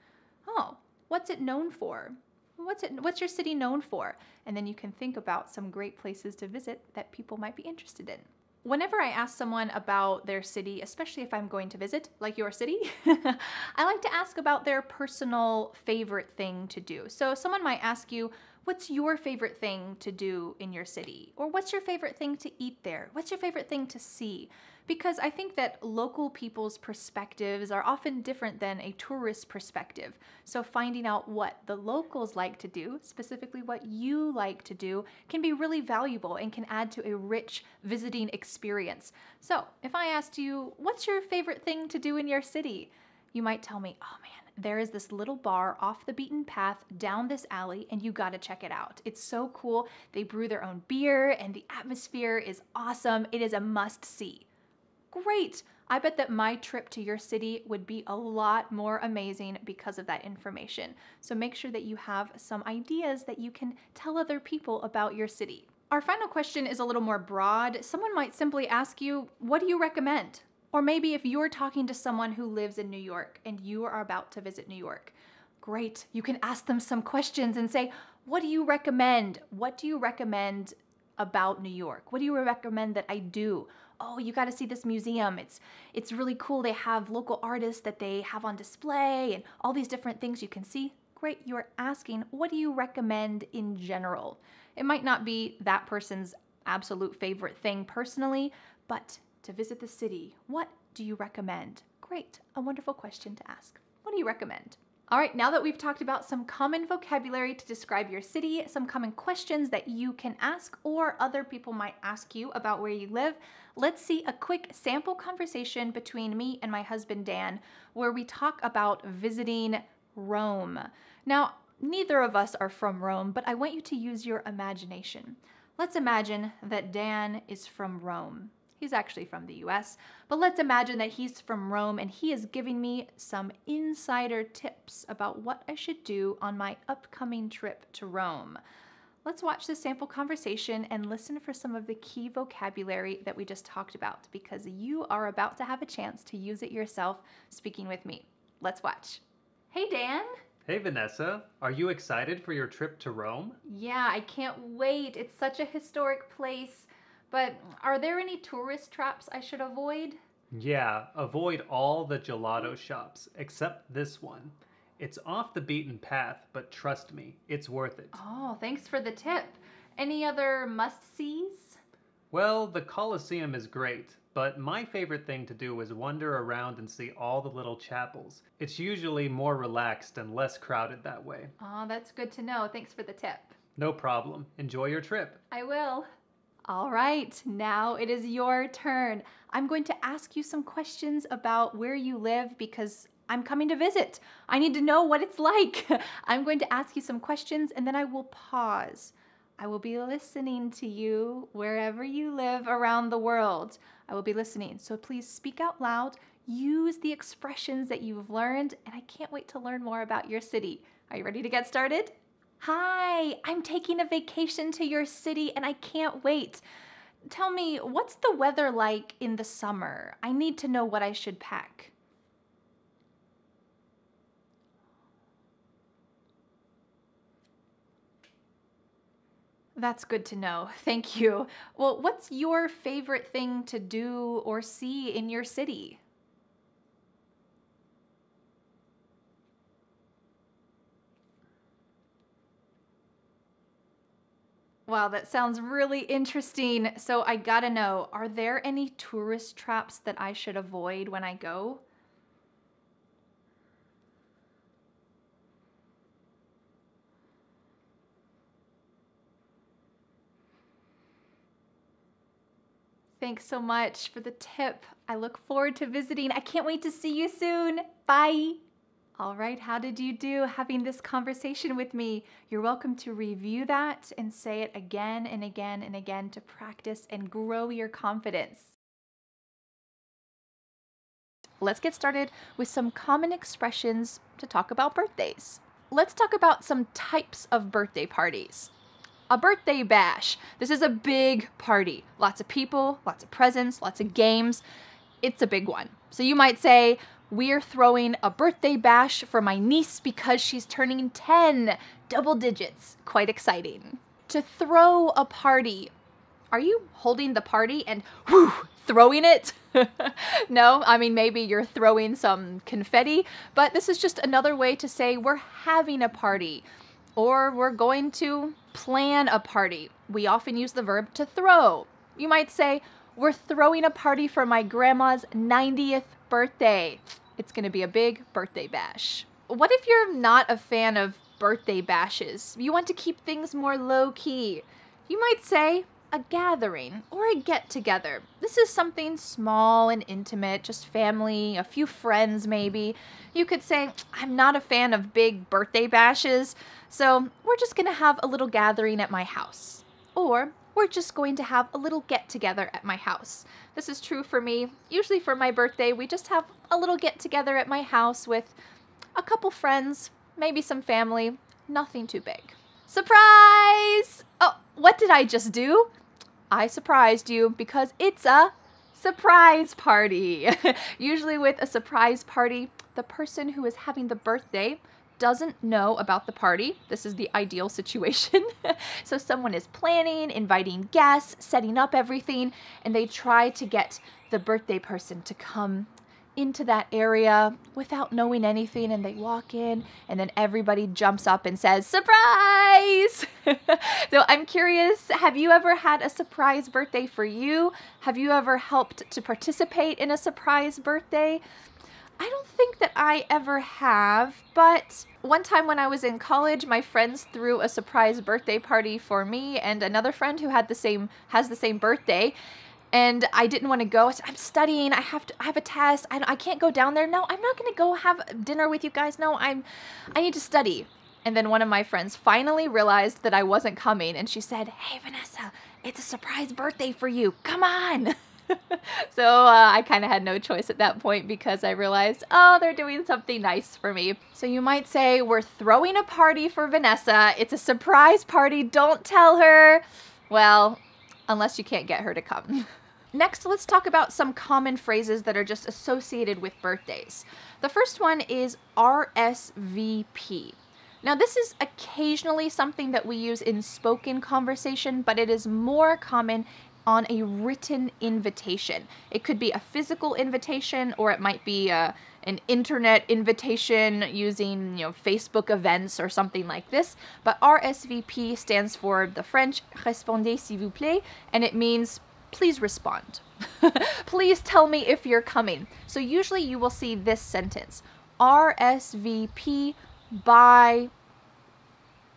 oh, what's it known for? What's your city known for? And then you can think about some great places to visit that people might be interested in. Whenever I ask someone about their city, especially if I'm going to visit, like your city, I like to ask about their personal favorite thing to do. So someone might ask you, what's your favorite thing to do in your city? Or what's your favorite thing to eat there? What's your favorite thing to see? Because I think that local people's perspectives are often different than a tourist perspective. So finding out what the locals like to do, specifically what you like to do, can be really valuable and can add to a rich visiting experience. So if I asked you, what's your favorite thing to do in your city? You might tell me, oh man, there is this little bar off the beaten path down this alley and you gotta check it out. It's so cool. They brew their own beer and the atmosphere is awesome. It is a must see. Great. I bet that my trip to your city would be a lot more amazing because of that information. So make sure that you have some ideas that you can tell other people about your city. Our final question is a little more broad. Someone might simply ask you, what do you recommend? Or maybe if you're talking to someone who lives in New York and you are about to visit New York, great. You can ask them some questions and say, what do you recommend? What do you recommend about New York? What do you recommend that I do? Oh, you got to see this museum. It's really cool. They have local artists that they have on display and all these different things you can see. Great. You're asking, what do you recommend in general? It might not be that person's absolute favorite thing personally, but to visit the city, what do you recommend? Great. A wonderful question to ask. What do you recommend? All right, now that we've talked about some common vocabulary to describe your city, some common questions that you can ask or other people might ask you about where you live, let's see a quick sample conversation between me and my husband, Dan, where we talk about visiting Rome. Now, neither of us are from Rome, but I want you to use your imagination. Let's imagine that Dan is from Rome. He's actually from the US, but let's imagine that he's from Rome and he is giving me some insider tips about what I should do on my upcoming trip to Rome. Let's watch this sample conversation and listen for some of the key vocabulary that we just talked about because you are about to have a chance to use it yourself speaking with me. Let's watch. Hey, Dan. Hey, Vanessa. Are you excited for your trip to Rome? Yeah, I can't wait. It's such a historic place. But are there any tourist traps I should avoid? Yeah, avoid all the gelato shops, except this one. It's off the beaten path, but trust me, it's worth it. Oh, thanks for the tip. Any other must-sees? Well, the Colosseum is great, but my favorite thing to do is wander around and see all the little chapels. It's usually more relaxed and less crowded that way. Oh, that's good to know. Thanks for the tip. No problem. Enjoy your trip. I will. All right, now it is your turn. I'm going to ask you some questions about where you live because I'm coming to visit. I need to know what it's like. I'm going to ask you some questions and then I will pause. I will be listening to you wherever you live around the world. I will be listening, so please speak out loud, use the expressions that you've learned, and I can't wait to learn more about your city. Are you ready to get started? Hi, I'm taking a vacation to your city and I can't wait. Tell me, what's the weather like in the summer? I need to know what I should pack. That's good to know. Thank you. Well, what's your favorite thing to do or see in your city? Wow, that sounds really interesting. So I gotta know, are there any tourist traps that I should avoid when I go? Thanks so much for the tip. I look forward to visiting. I can't wait to see you soon. Bye. All right, how did you do having this conversation with me? You're welcome to review that and say it again and again and again to practice and grow your confidence. Let's get started with some common expressions to talk about birthdays. Let's talk about some types of birthday parties. A birthday bash. This is a big party. Lots of people, lots of presents, lots of games. It's a big one. So you might say, we're throwing a birthday bash for my niece because she's turning 10, double digits. Quite exciting. To throw a party. Are you holding the party and whoo, throwing it? No, I mean, maybe you're throwing some confetti, but this is just another way to say we're having a party or we're going to plan a party. We often use the verb to throw. You might say, we're throwing a party for my grandma's 90th birthday. It's going to be a big birthday bash. What if you're not a fan of birthday bashes? You want to keep things more low-key. You might say a gathering or a get-together. This is something small and intimate, just family, a few friends maybe. You could say, I'm not a fan of big birthday bashes, so we're just going to have a little gathering at my house. Or we're just going to have a little get-together at my house. This is true for me. Usually for my birthday, we just have a little get-together at my house with a couple friends, maybe some family, nothing too big. Surprise! Oh, what did I just do? I surprised you because it's a surprise party. Usually with a surprise party, the person who is having the birthday doesn't know about the party. This is the ideal situation. So someone is planning, inviting guests, setting up everything, and they try to get the birthday person to come into that area without knowing anything, and they walk in and then everybody jumps up and says, surprise! So I'm curious, have you ever had a surprise birthday for you? Have you ever helped to participate in a surprise birthday? I don't think that I ever have, but one time when I was in college, my friends threw a surprise birthday party for me and another friend who has the same birthday. And I didn't want to go. I said, I'm studying. I have a test. I can't go down there. No, I'm not going to go have dinner with you guys. No, I need to study. And then one of my friends finally realized that I wasn't coming. And she said, hey, Vanessa, it's a surprise birthday for you. Come on. So I kind of had no choice at that point because I realized, oh, they're doing something nice for me. So you might say, we're throwing a party for Vanessa. It's a surprise party. Don't tell her. Well, unless you can't get her to come. Next, let's talk about some common phrases that are just associated with birthdays. The first one is RSVP. Now, this is occasionally something that we use in spoken conversation, but it is more common on a written invitation. It could be a physical invitation, or it might be an internet invitation using, Facebook events or something like this. But RSVP stands for the French "Répondez s'il vous plaît," and it means please respond. Please tell me if you're coming. So usually you will see this sentence, RSVP by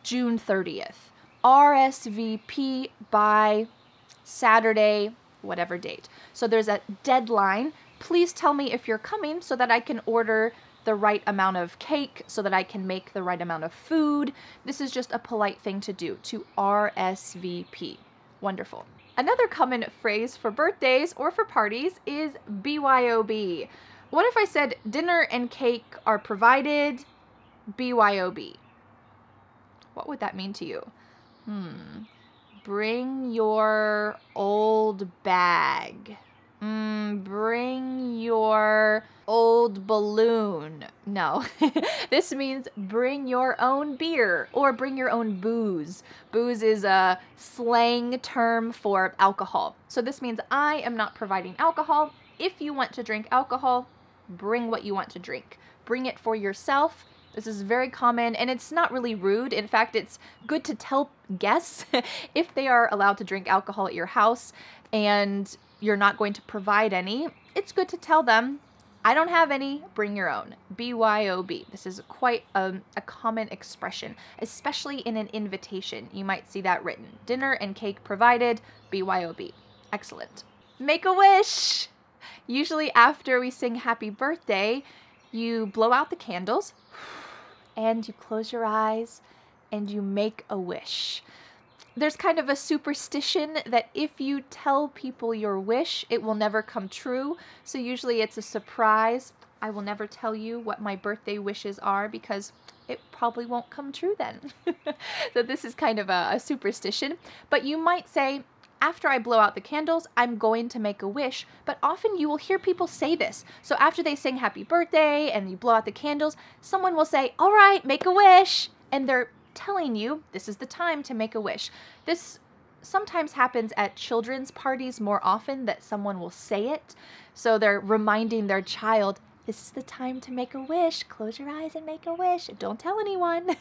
June 30th. RSVP by Saturday, whatever date. So there's a deadline. Please tell me if you're coming so that I can order the right amount of cake, so that I can make the right amount of food. This is just a polite thing to do, to RSVP. Wonderful. Another common phrase for birthdays or for parties is BYOB. What if I said dinner and cake are provided, BYOB? What would that mean to you? Bring your old bag. Bring your old balloon. No, this means bring your own beer or bring your own booze. Booze is a slang term for alcohol. So this means I am not providing alcohol. If you want to drink alcohol, bring what you want to drink. Bring it for yourself. This is very common, and it's not really rude. In fact, it's good to tell guests if they are allowed to drink alcohol at your house and you're not going to provide any. It's good to tell them, I don't have any, bring your own. BYOB. This is quite a common expression, especially in an invitation. You might see that written. Dinner and cake provided, BYOB. Excellent. Make a wish. Usually after we sing happy birthday, you blow out the candles and you close your eyes and you make a wish. There's kind of a superstition that if you tell people your wish, it will never come true. So usually it's a surprise. I will never tell you what my birthday wishes are because it probably won't come true then. So this is kind of a superstition. But you might say, after I blow out the candles, I'm going to make a wish. But often you will hear people say this. So after they sing happy birthday and you blow out the candles, someone will say, all right, make a wish. And they're telling you this is the time to make a wish. This sometimes happens at children's parties more often, that someone will say it. So they're reminding their child, this is the time to make a wish. Close your eyes and make a wish. Don't tell anyone.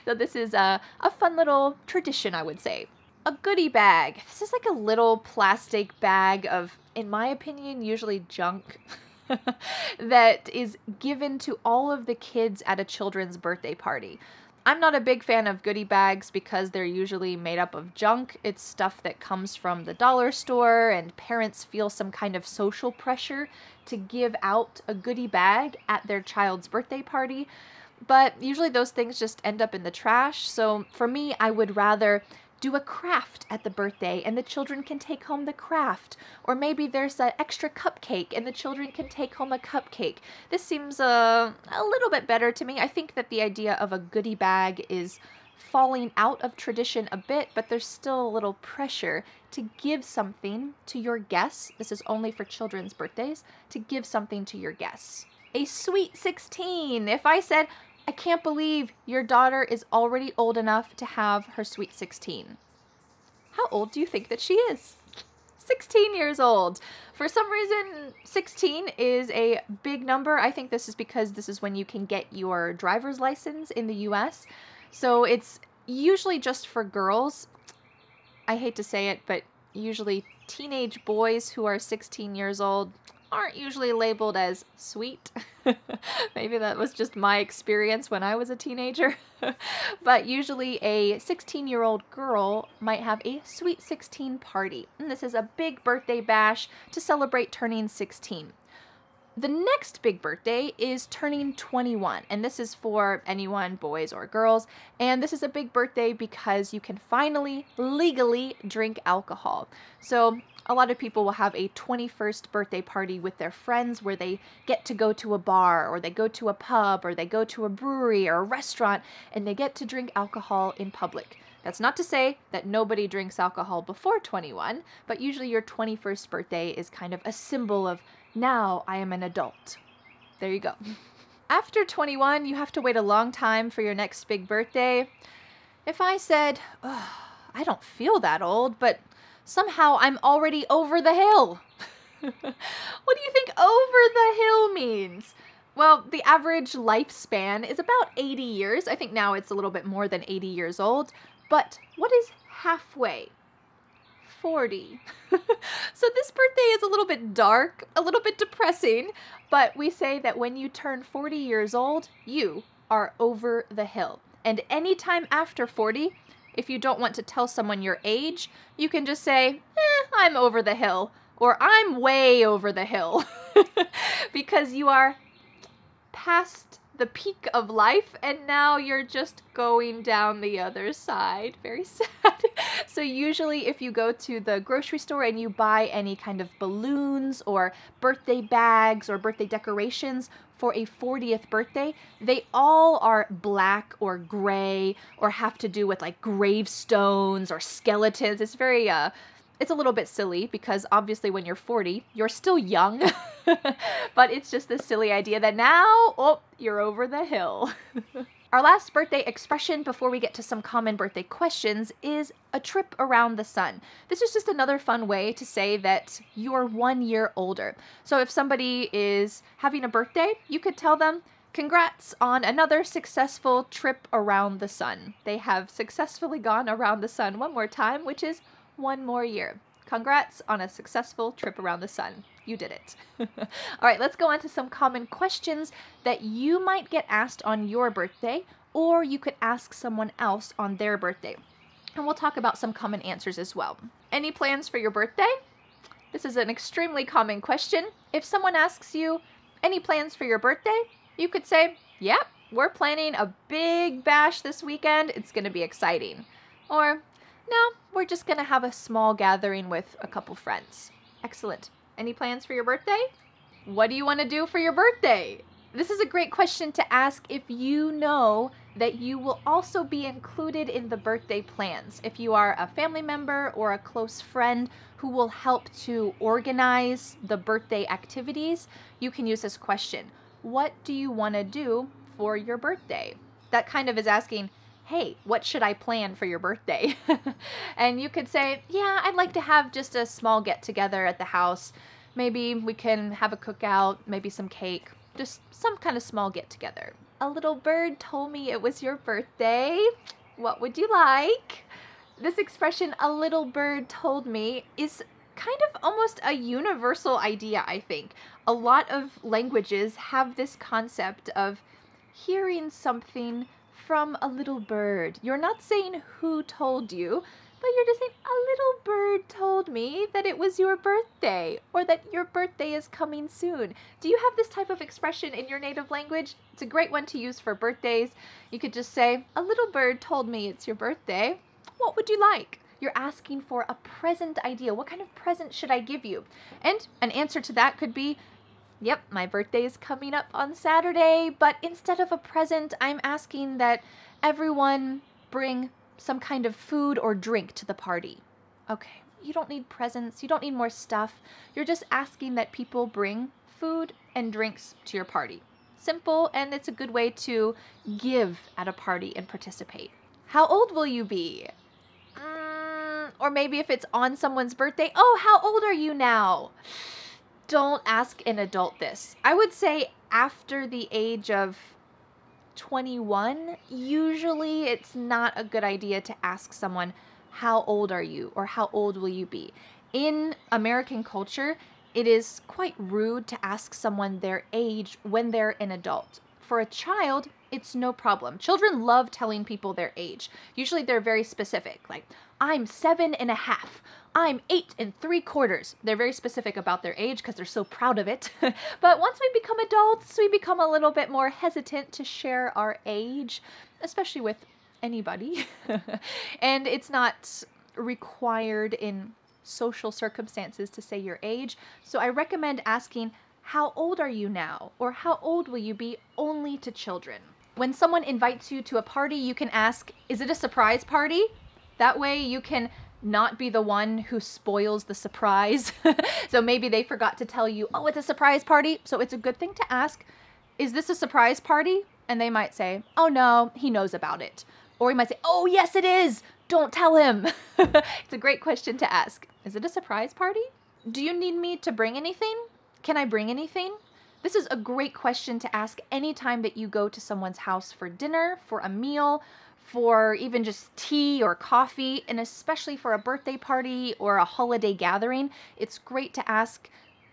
So this is a fun little tradition, I would say. A goodie bag. This is like a little plastic bag of, in my opinion, usually junk that is given to all of the kids at a children's birthday party. I'm not a big fan of goodie bags because they're usually made up of junk. It's stuff that comes from the dollar store, and parents feel some kind of social pressure to give out a goodie bag at their child's birthday party. But usually those things just end up in the trash. So for me, I would rather do a craft at the birthday and the children can take home the craft. Or maybe there's an extra cupcake and the children can take home a cupcake. This seems a little bit better to me. I think that the idea of a goodie bag is falling out of tradition a bit, but there's still a little pressure to give something to your guests. This is only for children's birthdays, to give something to your guests. A sweet 16. If I said, I can't believe your daughter is already old enough to have her sweet 16. How old do you think that she is? 16 years old. For some reason, 16 is a big number. I think this is because this is when you can get your driver's license in the US. So it's usually just for girls. I hate to say it, but usually teenage boys who are 16 years old aren't usually labeled as sweet. Maybe that was just my experience when I was a teenager. But usually a 16-year-old girl might have a sweet 16 party. And this is a big birthday bash to celebrate turning 16. The next big birthday is turning 21, and this is for anyone, boys or girls, and this is a big birthday because you can finally legally drink alcohol. So a lot of people will have a 21st birthday party with their friends where they get to go to a bar, or they go to a pub, or they go to a brewery or a restaurant, and they get to drink alcohol in public. That's not to say that nobody drinks alcohol before 21, but usually your 21st birthday is kind of a symbol of, now I am an adult. There you go. After 21, you have to wait a long time for your next big birthday. If I said, oh, I don't feel that old, but somehow I'm already over the hill. What do you think over the hill means? Well, the average lifespan is about 80 years. I think now it's a little bit more than 80 years old. But what is halfway? 40. So this birthday is a little bit dark, a little bit depressing, but we say that when you turn 40 years old, you are over the hill. And anytime after 40, if you don't want to tell someone your age, you can just say, I'm over the hill, or I'm way over the hill, because you are past the peak of life and now you're just going down the other side. Very sad. So usually if you go to the grocery store and you buy any kind of balloons or birthday bags or birthday decorations for a 40th birthday, they all are black or gray or have to do with like gravestones or skeletons. It's very it's a little bit silly because obviously when you're 40, you're still young, but it's just this silly idea that now, oh, you're over the hill. Our last birthday expression before we get to some common birthday questions is a trip around the sun. This is just another fun way to say that you're 1 year older. So if somebody is having a birthday, you could tell them, congrats on another successful trip around the sun. They have successfully gone around the sun one more time, which is 1 more year. Congrats on a successful trip around the sun. You did it. All right, let's go on to some common questions that you might get asked on your birthday, or you could ask someone else on their birthday. And we'll talk about some common answers as well. Any plans for your birthday? This is an extremely common question. If someone asks you, any plans for your birthday? You could say, yep, we're planning a big bash this weekend. It's going to be exciting. Or, no, we're just going to have a small gathering with a couple friends. Excellent. Any plans for your birthday? What do you want to do for your birthday? This is a great question to ask if you know that you will also be included in the birthday plans. If you are a family member or a close friend who will help to organize the birthday activities, you can use this question. What do you want to do for your birthday? That kind of is asking, hey, what should I plan for your birthday? And you could say, yeah, I'd like to have just a small get together at the house. Maybe we can have a cookout, maybe some cake, just some kind of small get together. A little bird told me it was your birthday. What would you like? This expression, a little bird told me, is kind of almost a universal idea, I think. A lot of languages have this concept of hearing something from a little bird. You're not saying who told you, but you're just saying, a little bird told me that it was your birthday, or that your birthday is coming soon. Do you have this type of expression in your native language? It's a great one to use for birthdays. You could just say, a little bird told me it's your birthday. What would you like? You're asking for a present idea. What kind of present should I give you? And an answer to that could be, yep, my birthday is coming up on Saturday, but instead of a present, I'm asking that everyone bring some kind of food or drink to the party. Okay, you don't need presents, you don't need more stuff. You're just asking that people bring food and drinks to your party. Simple, and it's a good way to give at a party and participate. How old will you be? Or maybe if it's on someone's birthday, oh, how old are you now? Don't ask an adult this. I would say after the age of 21, usually it's not a good idea to ask someone, how old are you? Or how old will you be? In American culture, it is quite rude to ask someone their age when they're an adult. For a child, it's no problem. Children love telling people their age. Usually they're very specific, like, I'm 7.5. I'm 8 3/4. They're very specific about their age because they're so proud of it. But once we become adults, we become a little bit more hesitant to share our age, especially with anybody. And it's not required in social circumstances to say your age. So I recommend asking, how old are you now? Or how old will you be, only to children. When someone invites you to a party, you can ask, is it a surprise party? That way you can not be the one who spoils the surprise. So maybe they forgot to tell you, oh, it's a surprise party. So it's a good thing to ask, is this a surprise party? And they might say, oh no, he knows about it. Or he might say, oh yes it is, don't tell him. It's a great question to ask. Is it a surprise party? Do you need me to bring anything? Can I bring anything? This is a great question to ask anytime that you go to someone's house for dinner, for a meal, for even just tea or coffee, and especially for a birthday party or a holiday gathering. It's great to ask,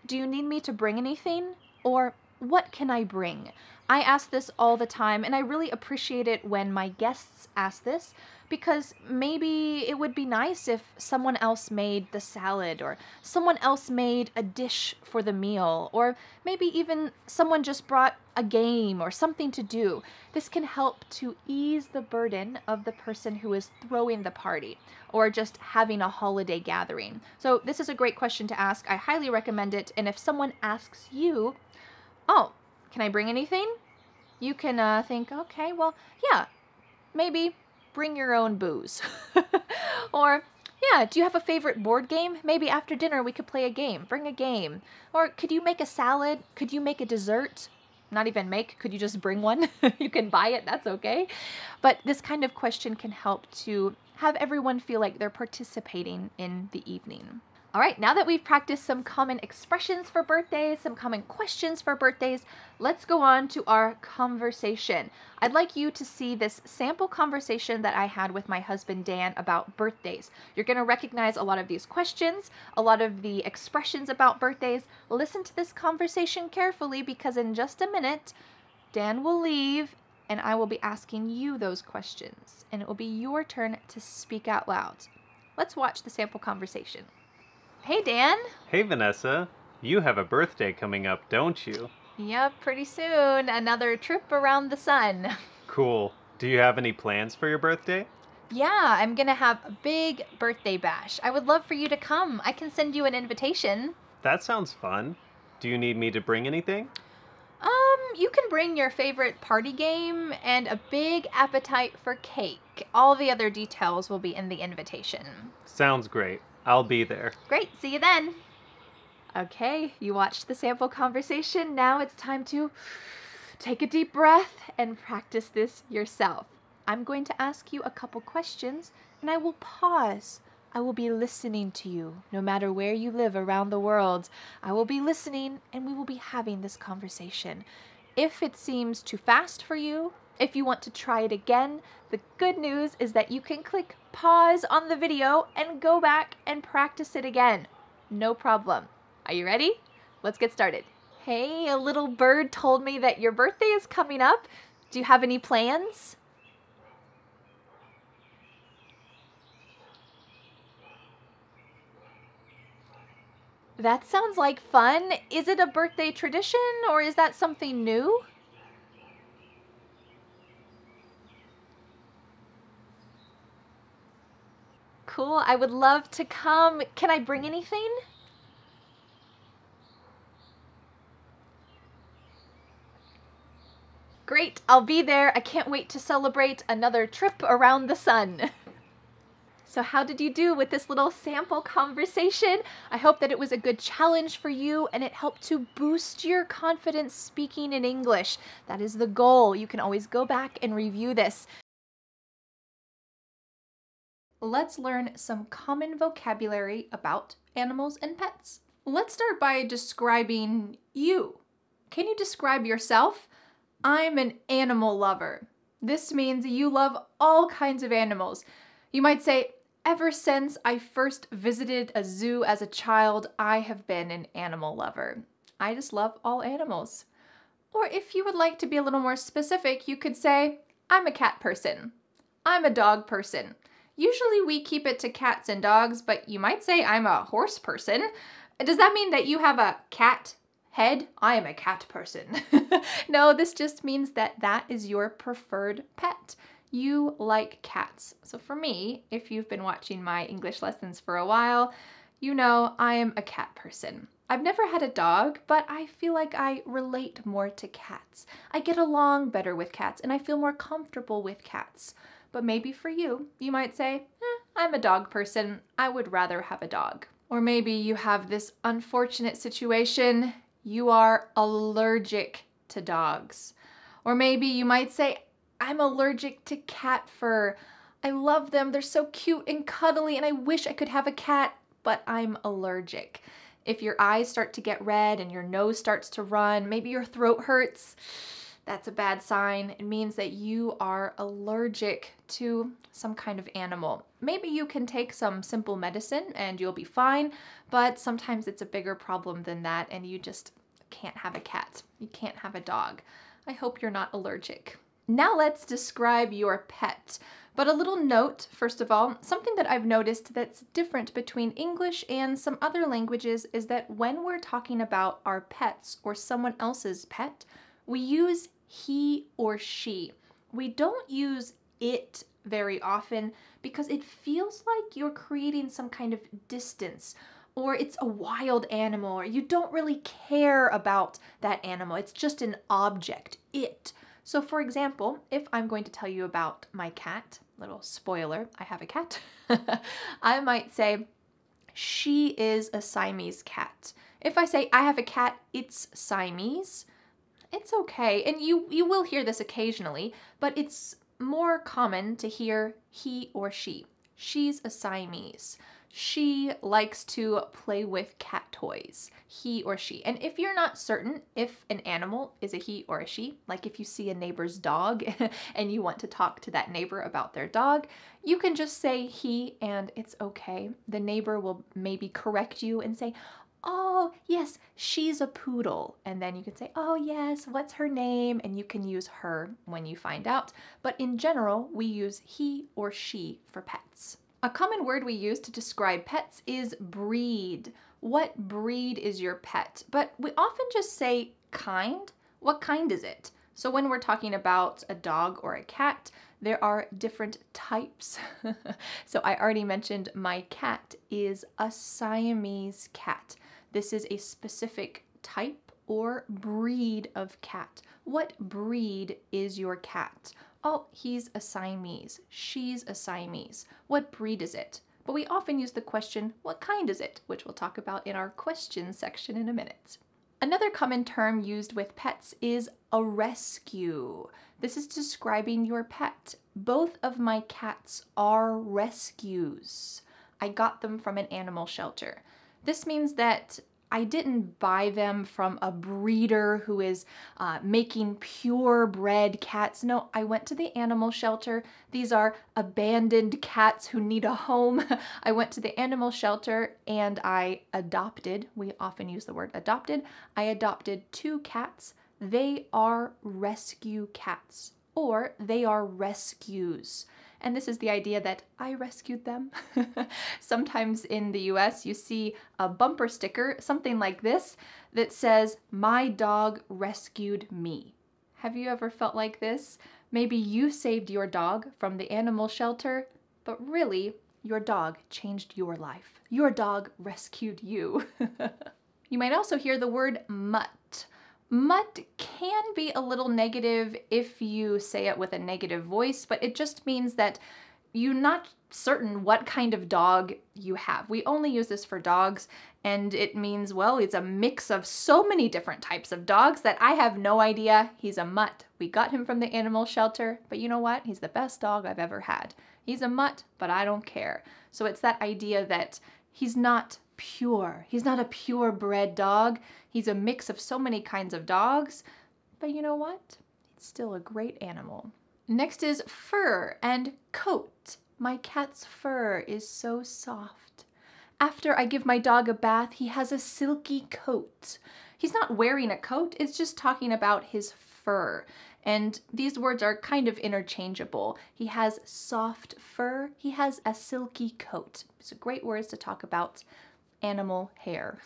do you need me to bring anything? Or what can I bring? I ask this all the time, and I really appreciate it when my guests ask this, because maybe it would be nice if someone else made the salad, or someone else made a dish for the meal, or maybe even someone just brought a game or something to do. This can help to ease the burden of the person who is throwing the party or just having a holiday gathering. So this is a great question to ask. I highly recommend it. And if someone asks you, oh, can I bring anything? You can think, okay, well, yeah, maybe bring your own booze. Or, yeah, do you have a favorite board game? Maybe after dinner we could play a game. Bring a game. Or could you make a salad? Could you make a dessert? Not even make, could you just bring one? You can buy it, that's okay. But this kind of question can help to have everyone feel like they're participating in the evening. All right, now that we've practiced some common expressions for birthdays, some common questions for birthdays, let's go on to our conversation. I'd like you to see this sample conversation that I had with my husband, Dan, about birthdays. You're going to recognize a lot of these questions, a lot of the expressions about birthdays. Listen to this conversation carefully, because in just a minute, Dan will leave and I will be asking you those questions, and it will be your turn to speak out loud. Let's watch the sample conversation. Hey, Dan. Hey, Vanessa. You have a birthday coming up, don't you? Yep, pretty soon. Another trip around the sun. Cool. Do you have any plans for your birthday? Yeah, I'm gonna have a big birthday bash. I would love for you to come. I can send you an invitation. That sounds fun. Do you need me to bring anything? You can bring your favorite party game and a big appetite for cake. All the other details will be in the invitation. Sounds great. I'll be there. Great, see you then. Okay, you watched the sample conversation. Now it's time to take a deep breath and practice this yourself. I'm going to ask you a couple questions and I will pause. I will be listening to you no matter where you live around the world. I will be listening and we will be having this conversation. If it seems too fast for you, if you want to try it again, the good news is that you can click pause on the video and go back and practice it again. No problem. Are you ready? Let's get started. Hey, a little bird told me that your birthday is coming up. Do you have any plans? That sounds like fun. Is it a birthday tradition or is that something new? Cool, I would love to come. Can I bring anything? Great, I'll be there. I can't wait to celebrate another trip around the sun. So how did you do with this little sample conversation? I hope that it was a good challenge for you and it helped to boost your confidence speaking in English. That is the goal. You can always go back and review this. Let's learn some common vocabulary about animals and pets. Let's start by describing you. Can you describe yourself? I'm an animal lover. This means you love all kinds of animals. You might say, ever since I first visited a zoo as a child, I have been an animal lover. I just love all animals. Or if you would like to be a little more specific, you could say, I'm a cat person. I'm a dog person. Usually we keep it to cats and dogs, but you might say I'm a horse person. Does that mean that you have a cat head? I am a cat person. No, this just means that that is your preferred pet. You like cats. So for me, if you've been watching my English lessons for a while, you know I am a cat person. I've never had a dog, but I feel like I relate more to cats. I get along better with cats and I feel more comfortable with cats. But maybe for you, you might say, I'm a dog person. I would rather have a dog. Or maybe you have this unfortunate situation. You are allergic to dogs. Or maybe you might say, I'm allergic to cat fur. I love them. They're so cute and cuddly and I wish I could have a cat, but I'm allergic. If your eyes start to get red and your nose starts to run, maybe your throat hurts, that's a bad sign. It means that you are allergic to some kind of animal. Maybe you can take some simple medicine and you'll be fine, but sometimes it's a bigger problem than that and you just can't have a cat. You can't have a dog. I hope you're not allergic. Now let's describe your pet. But a little note, first of all, something that I've noticed that's different between English and some other languages is that when we're talking about our pets or someone else's pet, we use he or she. We don't use it very often because it feels like you're creating some kind of distance, or it's a wild animal, or you don't really care about that animal. It's just an object, it. So for example, if I'm going to tell you about my cat, little spoiler, I have a cat, I might say, she is a Siamese cat. If I say I have a cat, it's Siamese, it's okay. And you will hear this occasionally, but it's more common to hear he or she. She's a Siamese. She likes to play with cat toys, he or she. And if you're not certain if an animal is a he or a she, like if you see a neighbor's dog and you want to talk to that neighbor about their dog, you can just say he and it's okay. The neighbor will maybe correct you and say, oh, yes, she's a poodle. And then you can say, oh, yes, what's her name? And you can use her when you find out. But in general, we use he or she for pets. A common word we use to describe pets is breed. What breed is your pet? But we often just say kind. What kind is it? So when we're talking about a dog or a cat, there are different types. So I already mentioned my cat is a Siamese cat. This is a specific type or breed of cat. What breed is your cat? Oh, he's a Siamese. She's a Siamese. What breed is it? But we often use the question, what kind is it? Which we'll talk about in our question section in a minute. Another common term used with pets is a rescue. This is describing your pet. Both of my cats are rescues. I got them from an animal shelter. This means that I didn't buy them from a breeder who is making purebred cats. No, I went to the animal shelter. These are abandoned cats who need a home. I went to the animal shelter and I adopted, we often use the word adopted, I adopted 2 cats. They are rescue cats, or they are rescues. And this is the idea that I rescued them. Sometimes in the US, you see a bumper sticker, something like this, that says, "My dog rescued me." Have you ever felt like this? Maybe you saved your dog from the animal shelter, but really, your dog changed your life. Your dog rescued you. You might also hear the word mutt. Mutt can be a little negative if you say it with a negative voice, but it just means that you're not certain what kind of dog you have. We only use this for dogs, and it means, well, it's a mix of so many different types of dogs that I have no idea. He's a mutt. We got him from the animal shelter, but you know what? He's the best dog I've ever had. He's a mutt, but I don't care. So it's that idea that he's not pure. He's not a purebred dog. He's a mix of so many kinds of dogs, but you know what? It's still a great animal. Next is fur and coat. My cat's fur is so soft. After I give my dog a bath, he has a silky coat. He's not wearing a coat, it's just talking about his fur. And these words are kind of interchangeable. He has soft fur, he has a silky coat. These are great words to talk about animal hair.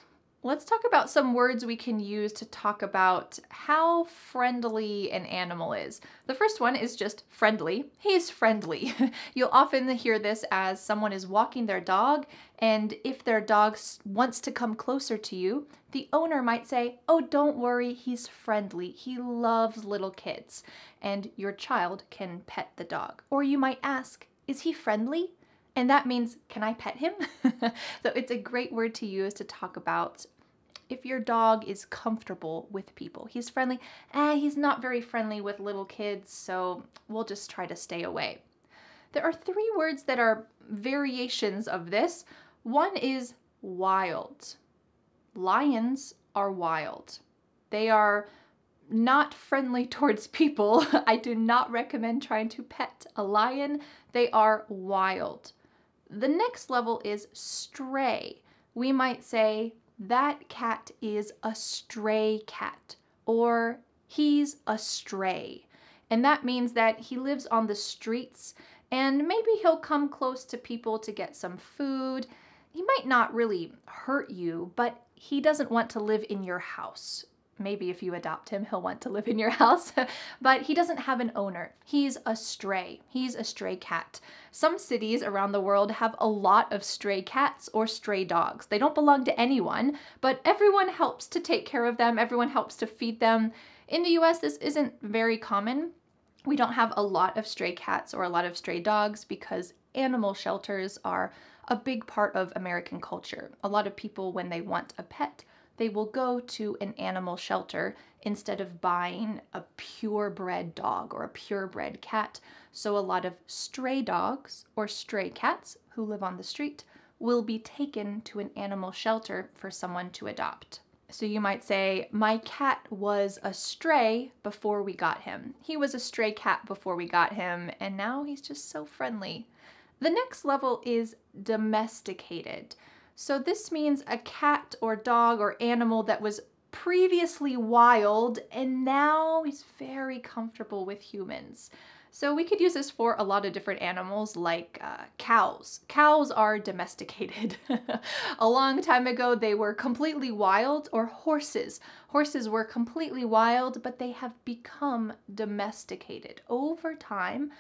Let's talk about some words we can use to talk about how friendly an animal is. The first one is just friendly. He's friendly. You'll often hear this as someone is walking their dog, and if their dog wants to come closer to you, the owner might say, "Oh, don't worry, he's friendly. He loves little kids." And your child can pet the dog. Or you might ask, "Is he friendly?" And that means, can I pet him? So it's a great word to use to talk about if your dog is comfortable with people. He's friendly. He's not very friendly with little kids, so we'll just try to stay away. There are 3 words that are variations of this. One is wild. Lions are wild. They are not friendly towards people. I do not recommend trying to pet a lion. They are wild. The next level is stray. We might say, that cat is a stray cat, or he's a stray. And that means that he lives on the streets, and maybe he'll come close to people to get some food. He might not really hurt you, but he doesn't want to live in your house. Maybe if you adopt him, he'll want to live in your house, but he doesn't have an owner. He's a stray. He's a stray cat. Some cities around the world have a lot of stray cats or stray dogs. They don't belong to anyone, but everyone helps to take care of them. Everyone helps to feed them. In the US, this isn't very common. We don't have a lot of stray cats or a lot of stray dogs because animal shelters are a big part of American culture. A lot of people, when they want a pet, they will go to an animal shelter instead of buying a purebred dog or a purebred cat. So a lot of stray dogs or stray cats who live on the street will be taken to an animal shelter for someone to adopt. So you might say, my cat was a stray before we got him. He was a stray cat before we got him, and now he's just so friendly. The next level is domesticated. So this means a cat or dog or animal that was previously wild and now he's very comfortable with humans. So we could use this for a lot of different animals like cows. Cows are domesticated. A long time ago they were completely wild, or horses. Horses were completely wild, but they have become domesticated. Over time,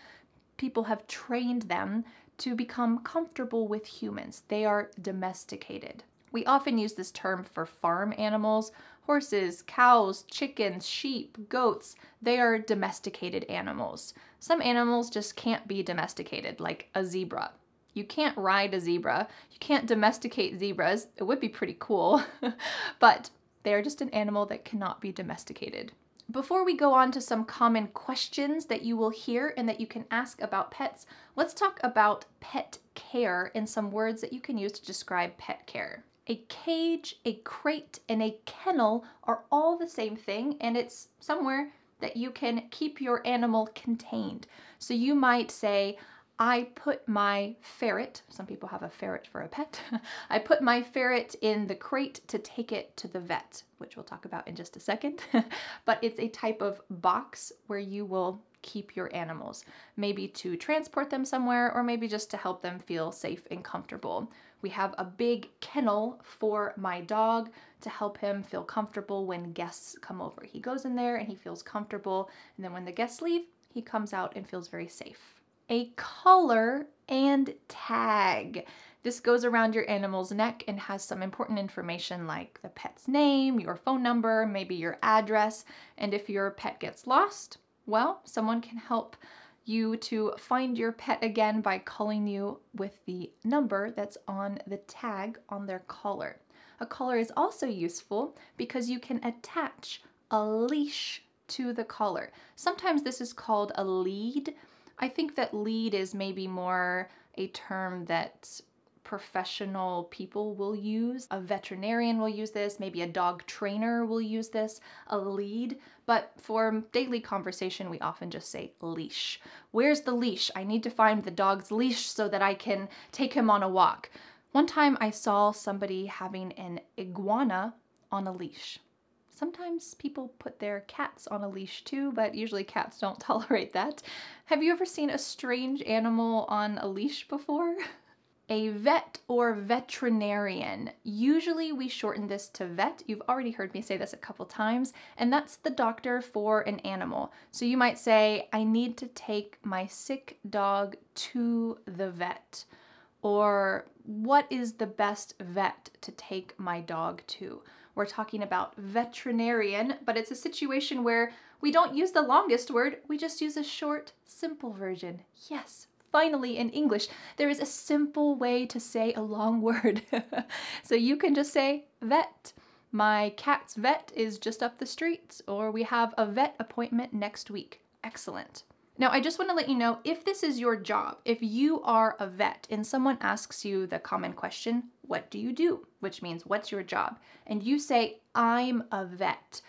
people have trained them to become comfortable with humans. They are domesticated. We often use this term for farm animals. Horses, cows, chickens, sheep, goats, they are domesticated animals. Some animals just can't be domesticated, like a zebra. You can't ride a zebra. You can't domesticate zebras. It would be pretty cool. But They are just an animal that cannot be domesticated. Before we go on to some common questions that you will hear and that you can ask about pets, let's talk about pet care and some words that you can use to describe pet care. A cage, a crate, and a kennel are all the same thing, and it's somewhere that you can keep your animal contained. So you might say, I put my ferret, some people have a ferret for a pet, I put my ferret in the crate to take it to the vet, which we'll talk about in just a second. But it's a type of box where you will keep your animals, maybe to transport them somewhere or maybe just to help them feel safe and comfortable. We have a big kennel for my dog to help him feel comfortable when guests come over. He goes in there and he feels comfortable, and then when the guests leave, he comes out and feels very safe. A collar and tag. This goes around your animal's neck and has some important information like the pet's name, your phone number, maybe your address, and if your pet gets lost, well, someone can help you to find your pet again by calling you with the number that's on the tag on their collar. A collar is also useful because you can attach a leash to the collar. Sometimes this is called a lead. I think that lead is maybe more a term that professional people will use. A veterinarian will use this, maybe a dog trainer will use this, a lead. But for daily conversation, we often just say leash. Where's the leash? I need to find the dog's leash so that I can take him on a walk. One time I saw somebody having an iguana on a leash. Sometimes people put their cats on a leash too, but usually cats don't tolerate that. Have you ever seen a strange animal on a leash before? A vet or veterinarian. Usually we shorten this to vet. You've already heard me say this a couple times, and that's the doctor for an animal. So you might say, I need to take my sick dog to the vet. Or what is the best vet to take my dog to? We're talking about veterinarian, but it's a situation where we don't use the longest word, we just use a short, simple version. Yes, finally in English, there is a simple way to say a long word. So you can just say vet. My cat's vet is just up the street, or we have a vet appointment next week. Excellent. Now, I just want to let you know, if this is your job, if you are a vet and someone asks you the common question, what do you do? Which means, what's your job? And you say, I'm a vet.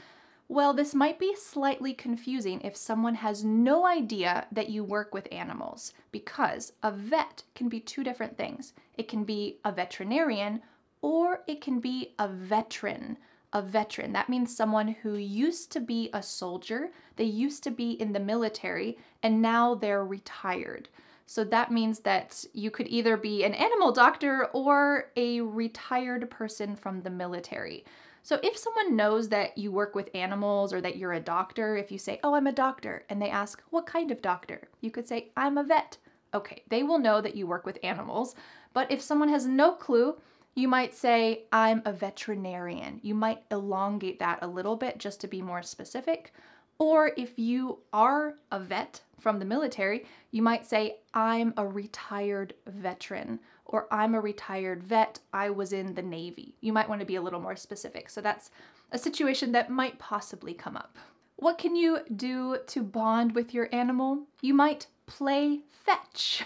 Well, this might be slightly confusing if someone has no idea that you work with animals, because a vet can be two different things. It can be a veterinarian or it can be a veteran. A veteran, that means someone who used to be a soldier, they used to be in the military, and now they're retired. So that means that you could either be an animal doctor or a retired person from the military. So if someone knows that you work with animals or that you're a doctor, if you say, oh, I'm a doctor, and they ask, what kind of doctor? You could say, I'm a vet. Okay, they will know that you work with animals. But if someone has no clue, you might say, I'm a veterinarian. You might elongate that a little bit just to be more specific. Or if you are a vet from the military, you might say, I'm a retired veteran, or I'm a retired vet, I was in the Navy. You might want to be a little more specific. So that's a situation that might possibly come up. What can you do to bond with your animal? You might play fetch.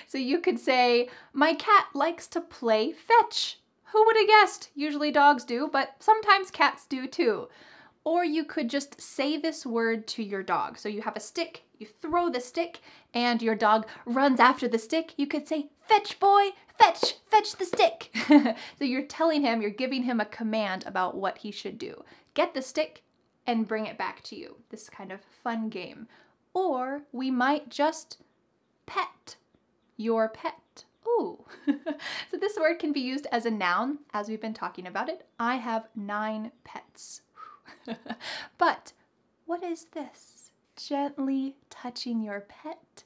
So you could say, my cat likes to play fetch. Who would have guessed? Usually dogs do, but sometimes cats do too. Or you could just say this word to your dog. So you have a stick, you throw the stick, and your dog runs after the stick. You could say, fetch boy, fetch, fetch the stick. So you're telling him, you're giving him a command about what he should do. Get the stick and bring it back to you. This kind of fun game. Or we might just pet your pet. Ooh. So this word can be used as a noun, as we've been talking about it. I have 9 pets. But what is this? Gently touching your pet.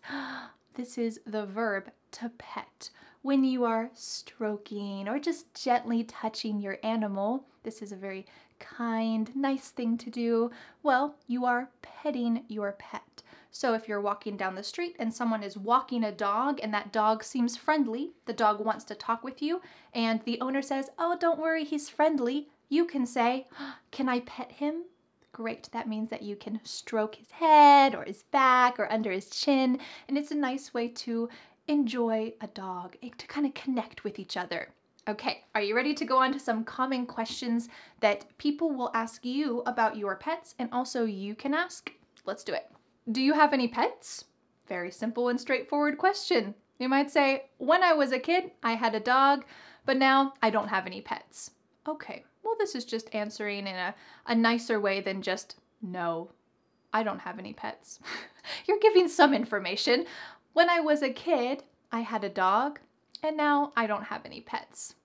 This is the verb to pet. When you are stroking or just gently touching your animal, this is a very kind, nice thing to do. Well, you are petting your pet. So if you're walking down the street and someone is walking a dog and that dog seems friendly, the dog wants to talk with you, and the owner says, oh, don't worry, he's friendly, you can say, can I pet him? Great, that means that you can stroke his head or his back or under his chin, and it's a nice way to enjoy a dog, to kind of connect with each other. Okay, are you ready to go on to some common questions that people will ask you about your pets and also you can ask? Let's do it. Do you have any pets? Very simple and straightforward question. You might say, when I was a kid, I had a dog, but now I don't have any pets. Okay, well, this is just answering in a nicer way than just, no, I don't have any pets. You're giving some information. When I was a kid, I had a dog, and now I don't have any pets.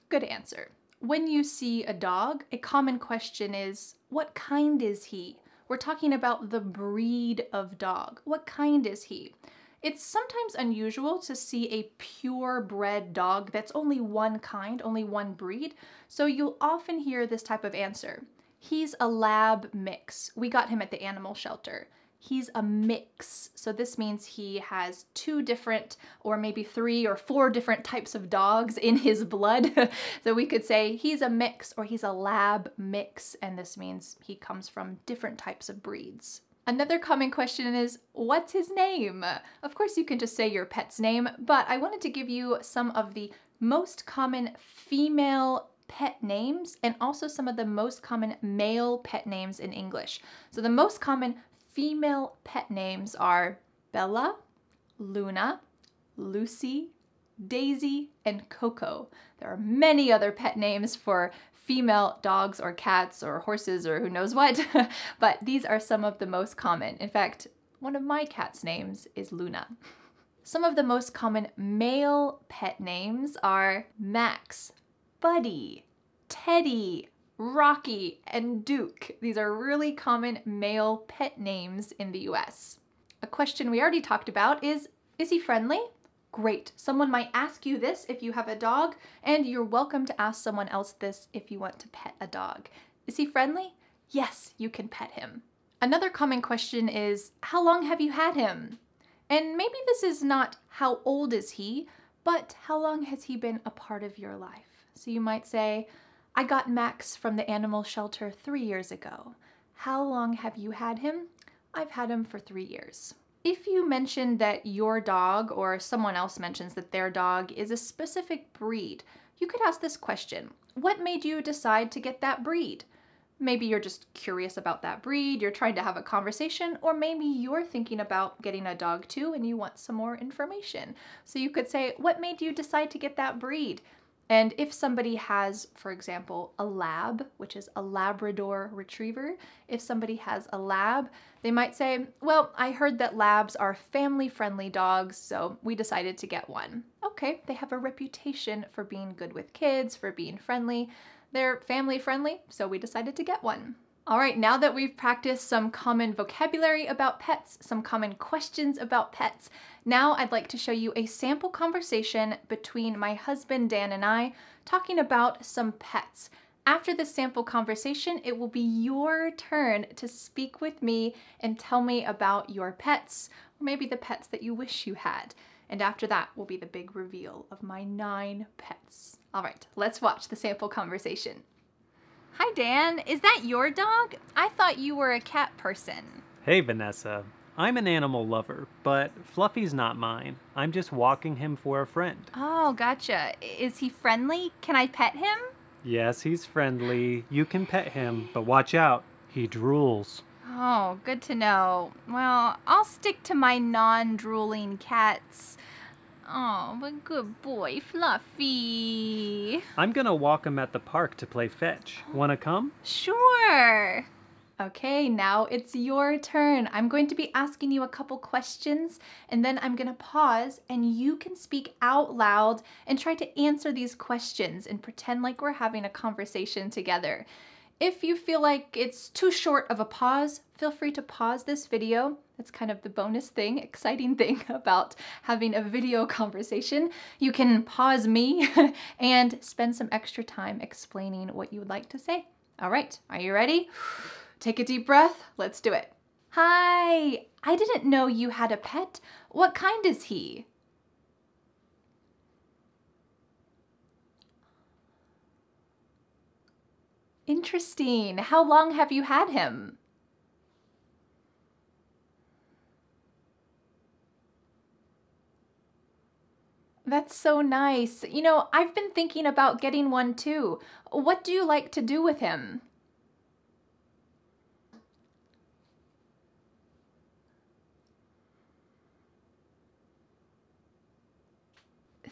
Good answer. When you see a dog, a common question is, what kind is he? We're talking about the breed of dog. What kind is he? It's sometimes unusual to see a purebred dog that's only one kind, only one breed, so you'll often hear this type of answer. He's a lab mix. We got him at the animal shelter. He's a mix, so this means he has 2 different, or maybe 3 or 4 different types of dogs in his blood. So we could say he's a mix or he's a lab mix, and this means he comes from different types of breeds. Another common question is, what's his name? Of course, you can just say your pet's name, but I wanted to give you some of the most common female pet names and also some of the most common male pet names in English. So the most common female pet names are Bella, Luna, Lucy, Daisy, and Coco. There are many other pet names for female dogs or cats or horses or who knows what, but these are some of the most common. In fact, one of my cat's names is Luna. Some of the most common male pet names are Max, Buddy, Teddy, Rocky, and Duke. These are really common male pet names in the US. A question we already talked about is he friendly? Great. Someone might ask you this if you have a dog, and you're welcome to ask someone else this if you want to pet a dog. Is he friendly? Yes, you can pet him. Another common question is, how long have you had him? And maybe this is not how old is he, but how long has he been a part of your life? So you might say, I got Max from the animal shelter 3 years ago. How long have you had him? I've had him for 3 years. If you mention that your dog or someone else mentions that their dog is a specific breed, you could ask this question. What made you decide to get that breed? Maybe you're just curious about that breed, you're trying to have a conversation, or maybe you're thinking about getting a dog too and you want some more information. So you could say, what made you decide to get that breed? And if somebody has, for example, a lab, which is a Labrador retriever, if somebody has a lab, they might say, well, I heard that labs are family-friendly dogs, so we decided to get one. Okay, they have a reputation for being good with kids, for being friendly. They're family-friendly, so we decided to get one. All right, now that we've practiced some common vocabulary about pets, some common questions about pets, now I'd like to show you a sample conversation between my husband Dan and I talking about some pets. After the sample conversation, it will be your turn to speak with me and tell me about your pets, or maybe the pets that you wish you had. And after that will be the big reveal of my 9 pets. All right, let's watch the sample conversation. Hi, Dan. Is that your dog? I thought you were a cat person. Hey, Vanessa. I'm an animal lover, but Fluffy's not mine. I'm just walking him for a friend. Oh, gotcha. Is he friendly? Can I pet him? Yes, he's friendly. You can pet him, but watch out. He drools. Oh, good to know. Well, I'll stick to my non-drooling cats. Oh, but good boy, Fluffy. I'm gonna walk him at the park to play fetch. Wanna come? Sure. Okay, now it's your turn. I'm going to be asking you a couple questions, and then I'm gonna pause, and you can speak out loud and try to answer these questions and pretend like we're having a conversation together. If you feel like it's too short of a pause, feel free to pause this video. That's kind of the bonus thing, exciting thing about having a video conversation. You can pause me and spend some extra time explaining what you would like to say. All right, are you ready? Take a deep breath. Let's do it. Hi, I didn't know you had a pet. What kind is he? Interesting. How long have you had him? That's so nice. You know, I've been thinking about getting one too. What do you like to do with him?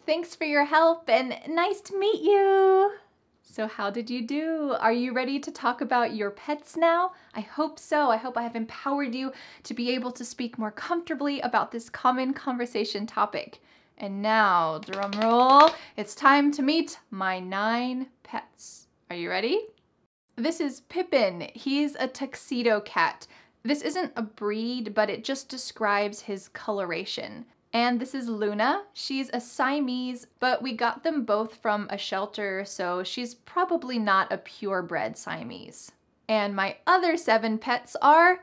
Thanks for your help and nice to meet you. So how did you do? Are you ready to talk about your pets now? I hope so. I hope I have empowered you to be able to speak more comfortably about this common conversation topic. And now, drum roll, it's time to meet my 9 pets. Are you ready? This is Pippin. He's a tuxedo cat. This isn't a breed, but it just describes his coloration. And this is Luna. She's a Siamese, but we got them both from a shelter, so she's probably not a purebred Siamese. And my other 7 pets are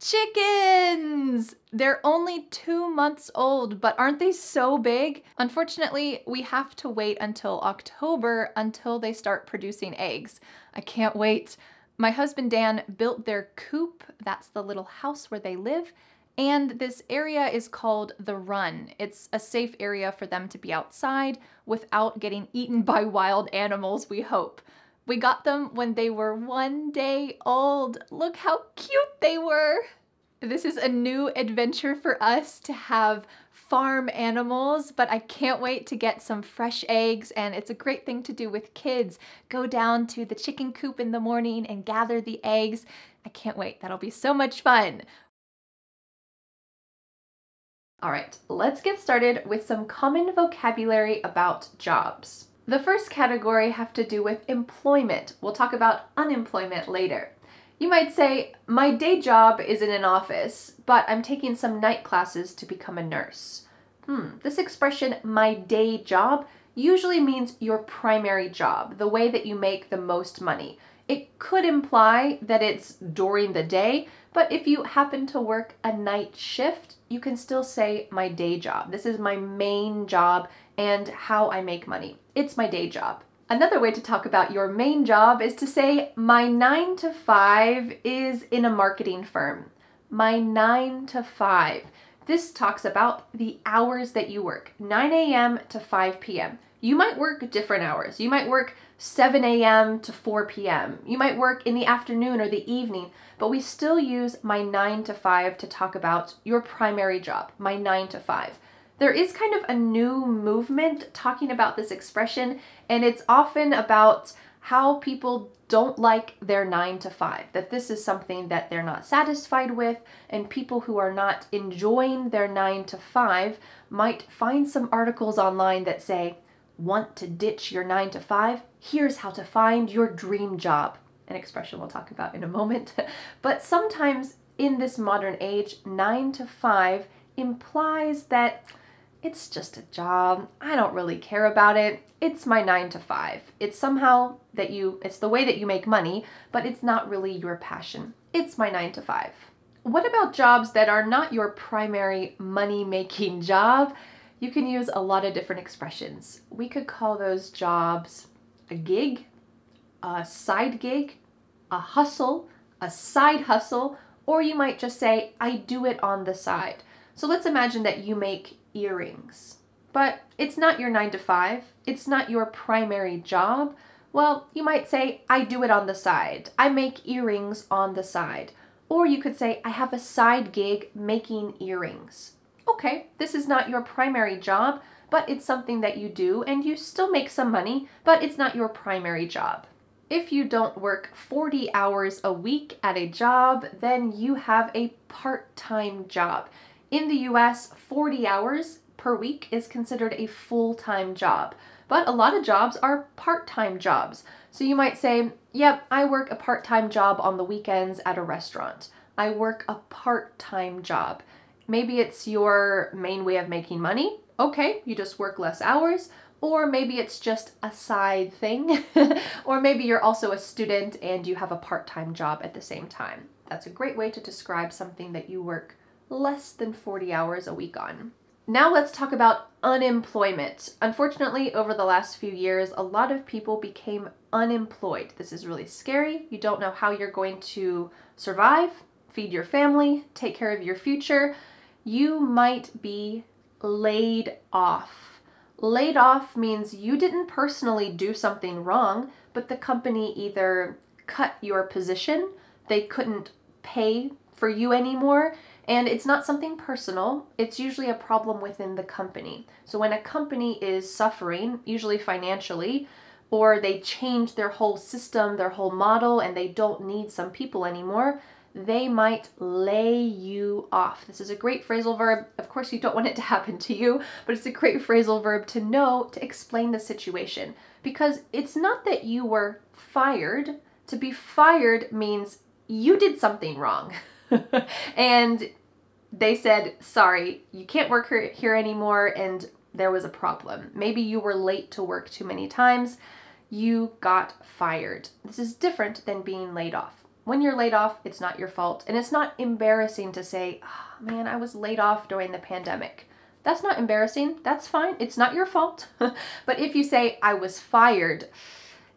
chickens! They're only 2 months old, but aren't they so big? Unfortunately, we have to wait until October until they start producing eggs. I can't wait. My husband Dan built their coop, that's the little house where they live, and this area is called the Run. It's a safe area for them to be outside without getting eaten by wild animals, we hope. We got them when they were 1 day old. Look how cute they were. This is a new adventure for us to have farm animals, but I can't wait to get some fresh eggs, and it's a great thing to do with kids. Go down to the chicken coop in the morning and gather the eggs. I can't wait. That'll be so much fun. All right, let's get started with some common vocabulary about jobs. The first category have to do with employment. We'll talk about unemployment later. You might say, my day job is in an office, but I'm taking some night classes to become a nurse. This expression, my day job, usually means your primary job, the way that you make the most money. It could imply that it's during the day, but if you happen to work a night shift, you can still say my day job. This is my main job and how I make money. It's my day job. Another way to talk about your main job is to say my 9 to 5 is in a marketing firm. My 9 to 5. This talks about the hours that you work, 9 a.m. to 5 p.m. You might work different hours. You might work 7 a.m. to 4 p.m. You might work in the afternoon or the evening, but we still use my 9 to 5 to talk about your primary job, my 9 to 5. There is kind of a new movement talking about this expression, and it's often about how people don't like their 9 to 5, that this is something that they're not satisfied with, and people who are not enjoying their 9 to 5 might find some articles online that say, want to ditch your 9 to 5? Here's how to find your dream job. An expression we'll talk about in a moment. But sometimes in this modern age, 9 to 5 implies that it's just a job. I don't really care about it. It's my 9 to 5. It's somehow that it's the way that you make money, but it's not really your passion. It's my 9 to 5. What about jobs that are not your primary money-making job? You can use a lot of different expressions. We could call those jobs a gig, a side gig, a hustle, a side hustle, or you might just say, I do it on the side. So let's imagine that you make earrings, but it's not your 9 to 5. It's not your primary job. Well, you might say, I do it on the side. I make earrings on the side. Or you could say, I have a side gig making earrings. Okay, this is not your primary job, but it's something that you do and you still make some money, but it's not your primary job. If you don't work 40 hours a week at a job, then you have a part-time job. In the US, 40 hours per week is considered a full-time job, but a lot of jobs are part-time jobs. So you might say, yep, I work a part-time job on the weekends at a restaurant. I work a part-time job. Maybe it's your main way of making money. Okay, you just work less hours. Or maybe it's just a side thing. Or maybe you're also a student and you have a part-time job at the same time. That's a great way to describe something that you work less than 40 hours a week on. Now let's talk about unemployment. Unfortunately, over the last few years, a lot of people became unemployed. This is really scary. You don't know how you're going to survive, feed your family, take care of your future. You might be laid off. Laid off means you didn't personally do something wrong, but the company either cut your position, they couldn't pay for you anymore, and it's not something personal, it's usually a problem within the company. So when a company is suffering, usually financially, or they change their whole system, their whole model, and they don't need some people anymore, they might lay you off. This is a great phrasal verb. Of course, you don't want it to happen to you, but it's a great phrasal verb to know to explain the situation. Because it's not that you were fired. To be fired means you did something wrong. And they said, sorry, you can't work here anymore, and there was a problem. Maybe you were late to work too many times. You got fired. This is different than being laid off. When you're laid off, it's not your fault, and it's not embarrassing to say, oh, man, I was laid off during the pandemic. That's not embarrassing. That's fine. It's not your fault. But if you say, I was fired,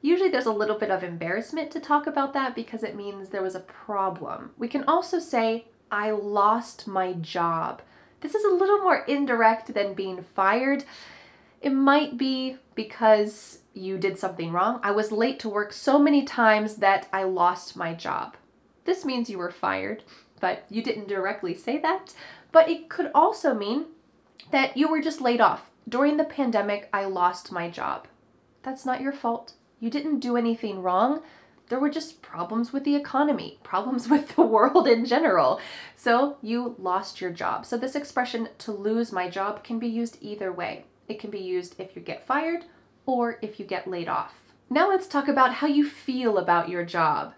usually there's a little bit of embarrassment to talk about that because it means there was a problem. We can also say, I lost my job. This is a little more indirect than being fired. It might be because you did something wrong. I was late to work so many times that I lost my job. This means you were fired, but you didn't directly say that. But it could also mean that you were just laid off. During the pandemic, I lost my job. That's not your fault. You didn't do anything wrong. There were just problems with the economy, problems with the world in general. So you lost your job. So this expression, to lose my job, can be used either way. It can be used if you get fired or if you get laid off. Now let's talk about how you feel about your job.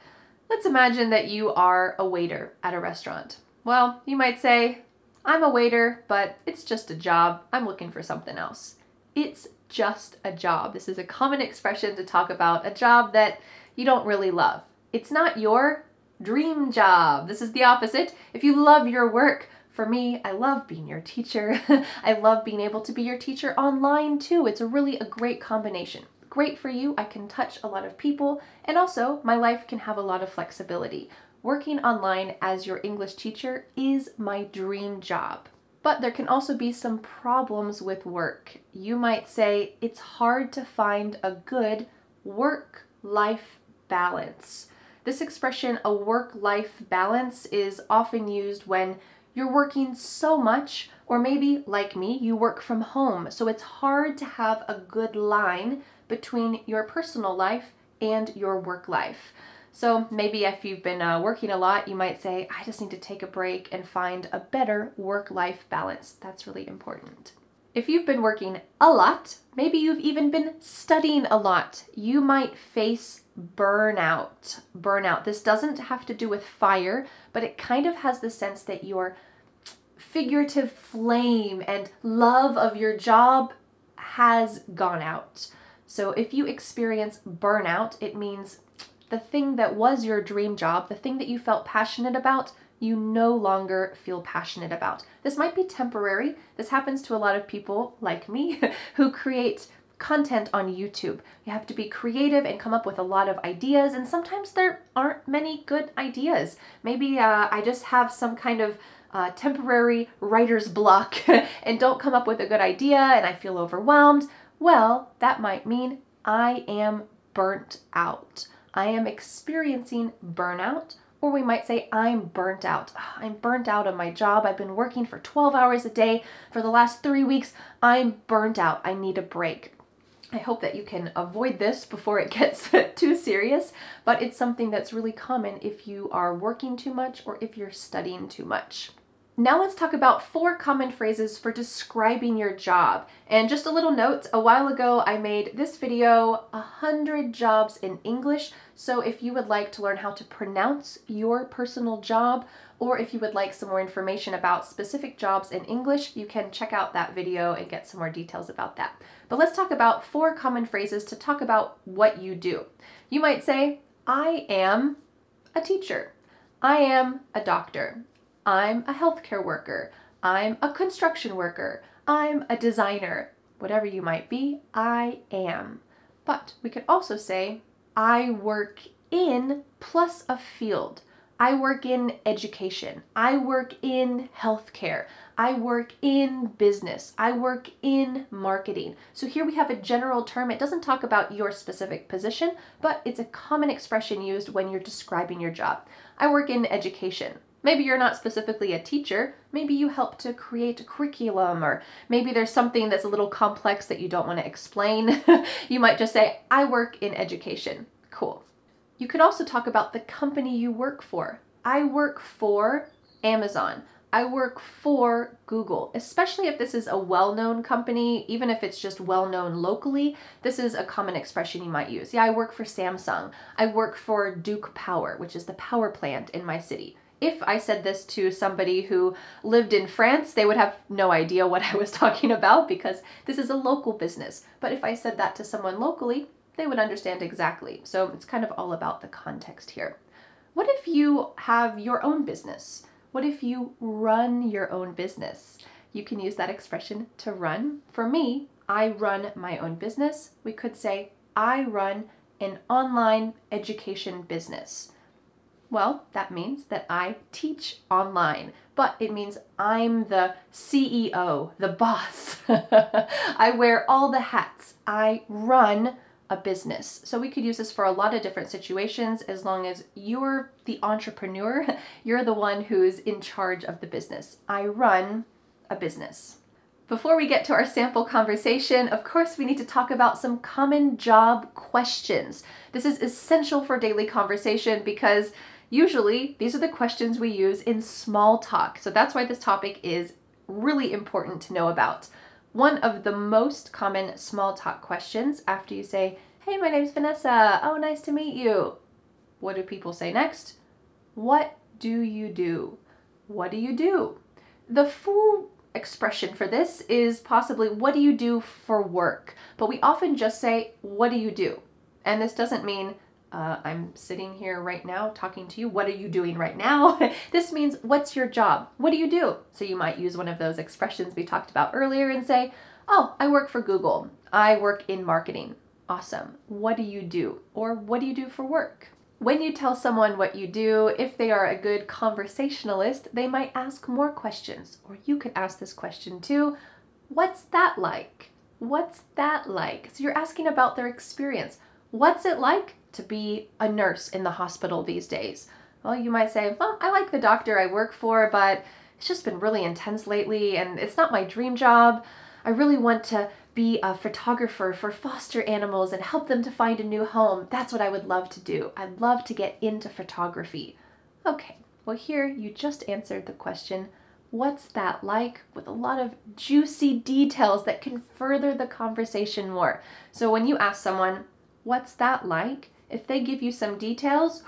Let's imagine that you are a waiter at a restaurant. Well, you might say, I'm a waiter, but it's just a job. I'm looking for something else. It's just a job. This is a common expression to talk about a job that you don't really love. It's not your dream job. This is the opposite. If you love your work, for me, I love being your teacher. I love being able to be your teacher online too. It's really a great combination. Great for you. I can touch a lot of people, and also my life can have a lot of flexibility. Working online as your English teacher is my dream job. But there can also be some problems with work. You might say it's hard to find a good work-life balance. This expression, a work-life balance, is often used when you're working so much, or maybe, like me, you work from home. So it's hard to have a good line between your personal life and your work life. So maybe if you've been working a lot, you might say, I just need to take a break and find a better work-life balance. That's really important. If you've been working a lot, maybe you've even been studying a lot, you might face burnout. Burnout. This doesn't have to do with fire, but it kind of has the sense that your figurative flame and love of your job has gone out. So if you experience burnout, it means the thing that was your dream job, the thing that you felt passionate about, you no longer feel passionate about. This might be temporary. This happens to a lot of people like me who create content on YouTube. You have to be creative and come up with a lot of ideas, and sometimes there aren't many good ideas. Maybe I just have some kind of temporary writer's block and don't come up with a good idea and I feel overwhelmed. Well, that might mean I am burnt out. I am experiencing burnout, or we might say I'm burnt out. I'm burnt out of my job. I've been working for 12 hours a day for the last 3 weeks. I'm burnt out. I need a break. I hope that you can avoid this before it gets too serious, but it's something that's really common if you are working too much or if you're studying too much. Now let's talk about 4 common phrases for describing your job. And just a little note, a while ago I made this video, 100 jobs in English. So if you would like to learn how to pronounce your personal job, or if you would like some more information about specific jobs in English, you can check out that video and get some more details about that. But let's talk about 4 common phrases to talk about what you do. You might say, I am a teacher. I am a doctor. I'm a healthcare worker. I'm a construction worker. I'm a designer. Whatever you might be, I am. But we could also say, I work in plus a field. I work in education. I work in healthcare. I work in business. I work in marketing. So here we have a general term. It doesn't talk about your specific position, but it's a common expression used when you're describing your job. I work in education. Maybe you're not specifically a teacher. Maybe you help to create a curriculum, or maybe there's something that's a little complex that you don't want to explain. You might just say, I work in education. Cool. You could also talk about the company you work for. I work for Amazon. I work for Google, especially if this is a well-known company, even if it's just well-known locally, this is a common expression you might use. Yeah, I work for Samsung. I work for Duke Power, which is the power plant in my city. If I said this to somebody who lived in France, they would have no idea what I was talking about because this is a local business. But if I said that to someone locally, they would understand exactly. So it's kind of all about the context here. What if you have your own business? What if you run your own business? You can use that expression to run. For me, I run my own business. We could say, I run an online education business. Well, that means that I teach online, but it means I'm the CEO, the boss. I wear all the hats. I run a business. So we could use this for a lot of different situations as long as you're the entrepreneur, you're the one who's in charge of the business. I run a business. Before we get to our sample conversation, of course, we need to talk about some common job questions. This is essential for daily conversation because usually these are the questions we use in small talk. So that's why this topic is really important to know about. One of the most common small talk questions after you say, hey, my name's Vanessa. Oh, nice to meet you. What do people say next? What do you do? What do you do? The full expression for this is possibly, what do you do for work? But we often just say, what do you do? And this doesn't mean, I'm sitting here right now talking to you. What are you doing right now? This means, what's your job? What do you do? So you might use one of those expressions we talked about earlier and say, oh, I work for Google. I work in marketing. Awesome. What do you do? Or what do you do for work? When you tell someone what you do, if they are a good conversationalist, they might ask more questions. Or you could ask this question too. What's that like? What's that like? So you're asking about their experience. What's it like to be a nurse in the hospital these days? Well, you might say, well, I like the doctor I work for, but it's just been really intense lately and it's not my dream job. I really want to be a photographer for foster animals and help them to find a new home. That's what I would love to do. I'd love to get into photography. Okay, well here you just answered the question, what's that like? With a lot of juicy details that can further the conversation more. So when you ask someone, what's that like? If they give you some details,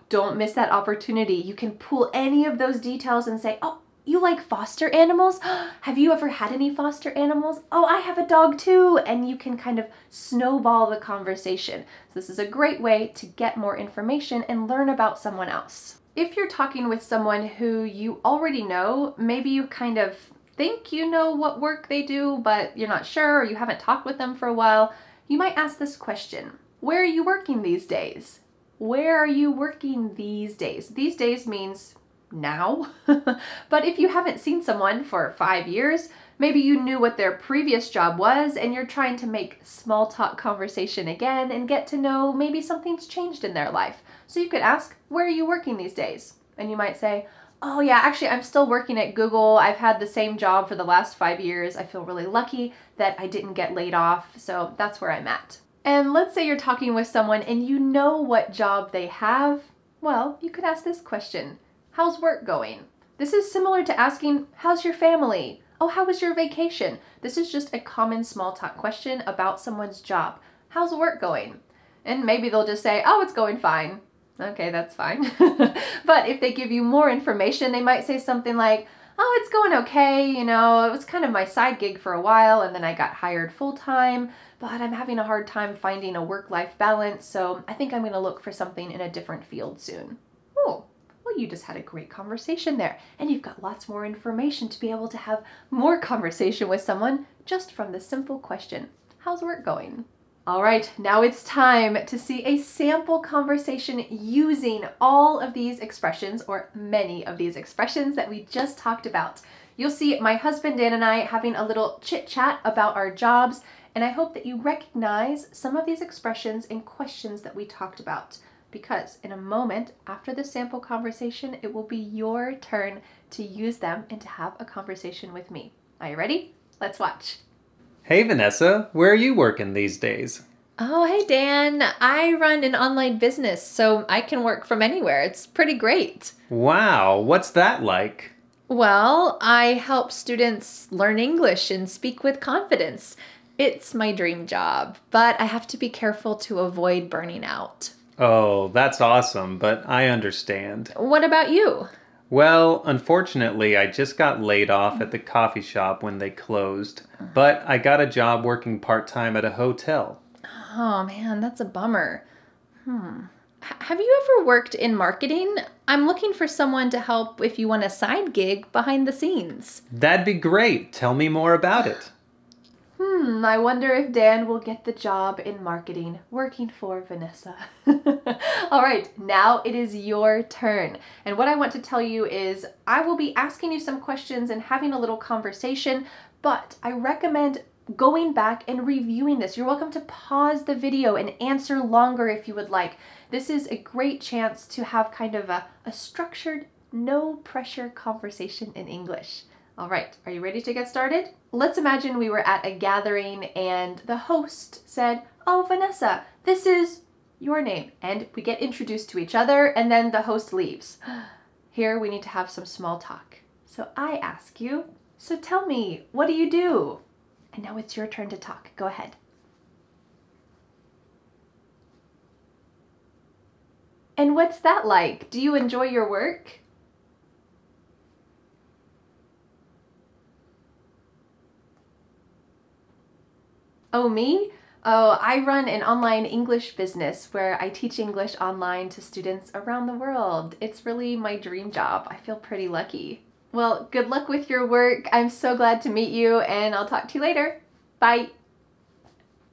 don't miss that opportunity. You can pull any of those details and say, oh, you like foster animals? Have you ever had any foster animals? Oh, I have a dog too. And you can kind of snowball the conversation. So this is a great way to get more information and learn about someone else. If you're talking with someone who you already know, maybe you kind of think you know what work they do, but you're not sure, or you haven't talked with them for a while, you might ask this question. Where are you working these days? Where are you working these days? These days means now. But if you haven't seen someone for 5 years, maybe you knew what their previous job was and you're trying to make small talk conversation again and get to know maybe something's changed in their life. So you could ask, where are you working these days? And you might say, oh yeah, actually I'm still working at Google. I've had the same job for the last 5 years. I feel really lucky that I didn't get laid off. So that's where I'm at. And let's say you're talking with someone and you know what job they have. Well, you could ask this question. How's work going? This is similar to asking, how's your family? Oh, how was your vacation? This is just a common small talk question about someone's job. How's work going? And maybe they'll just say, oh, it's going fine. Okay, that's fine. But if they give you more information, they might say something like, oh, it's going okay, you know, it was kind of my side gig for a while and then I got hired full-time, but I'm having a hard time finding a work-life balance, so I think I'm going to look for something in a different field soon. Oh, well, you just had a great conversation there, and you've got lots more information to be able to have more conversation with someone just from the simple question, how's work going? All right, now it's time to see a sample conversation using all of these expressions, or many of these expressions that we just talked about. You'll see my husband Dan and I having a little chit chat about our jobs, and I hope that you recognize some of these expressions and questions that we talked about, because in a moment after the sample conversation, it will be your turn to use them and to have a conversation with me. Are you ready? Let's watch. Hey Vanessa, where are you working these days? Oh, hey Dan. I run an online business, so I can work from anywhere. It's pretty great. Wow, what's that like? Well, I help students learn English and speak with confidence. It's my dream job, but I have to be careful to avoid burning out. Oh, that's awesome, but I understand. What about you? Well, unfortunately, I just got laid off at the coffee shop when they closed, but I got a job working part-time at a hotel. Oh man, that's a bummer. Have you ever worked in marketing? I'm looking for someone to help if you want a side gig behind the scenes. That'd be great. Tell me more about it. I wonder if Dan will get the job in marketing, working for Vanessa. All right, now it is your turn. And what I want to tell you is I will be asking you some questions and having a little conversation, but I recommend going back and reviewing this. You're welcome to pause the video and answer longer if you would like. This is a great chance to have kind of a structured, no pressure conversation in English. All right, are you ready to get started? Let's imagine we were at a gathering and the host said, "Oh, Vanessa, this is your name." And we get introduced to each other and then the host leaves. Here we need to have some small talk. So I ask you, so tell me, what do you do? And now it's your turn to talk. Go ahead. And what's that like? Do you enjoy your work? Oh, me? Oh, I run an online English business where I teach English online to students around the world. It's really my dream job. I feel pretty lucky. Well, good luck with your work. I'm so glad to meet you, and I'll talk to you later. Bye.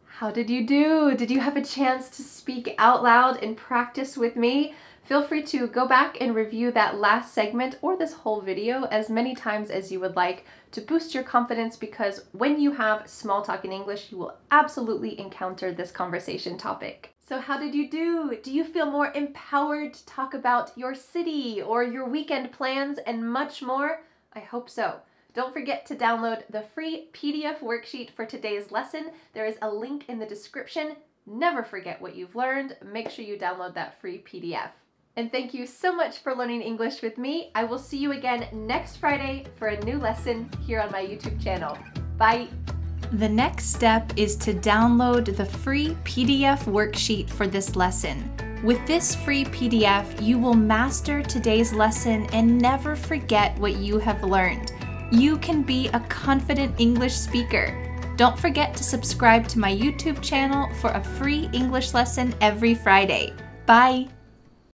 How did you do? Did you have a chance to speak out loud and practice with me? Feel free to go back and review that last segment or this whole video as many times as you would like to boost your confidence, because when you have small talk in English, you will absolutely encounter this conversation topic. So how did you do? Do you feel more empowered to talk about your city or your weekend plans and much more? I hope so. Don't forget to download the free PDF worksheet for today's lesson. There is a link in the description. Never forget what you've learned. Make sure you download that free PDF. And thank you so much for learning English with me. I will see you again next Friday for a new lesson here on my YouTube channel. Bye. The next step is to download the free PDF worksheet for this lesson. With this free PDF, you will master today's lesson and never forget what you have learned. You can be a confident English speaker. Don't forget to subscribe to my YouTube channel for a free English lesson every Friday. Bye.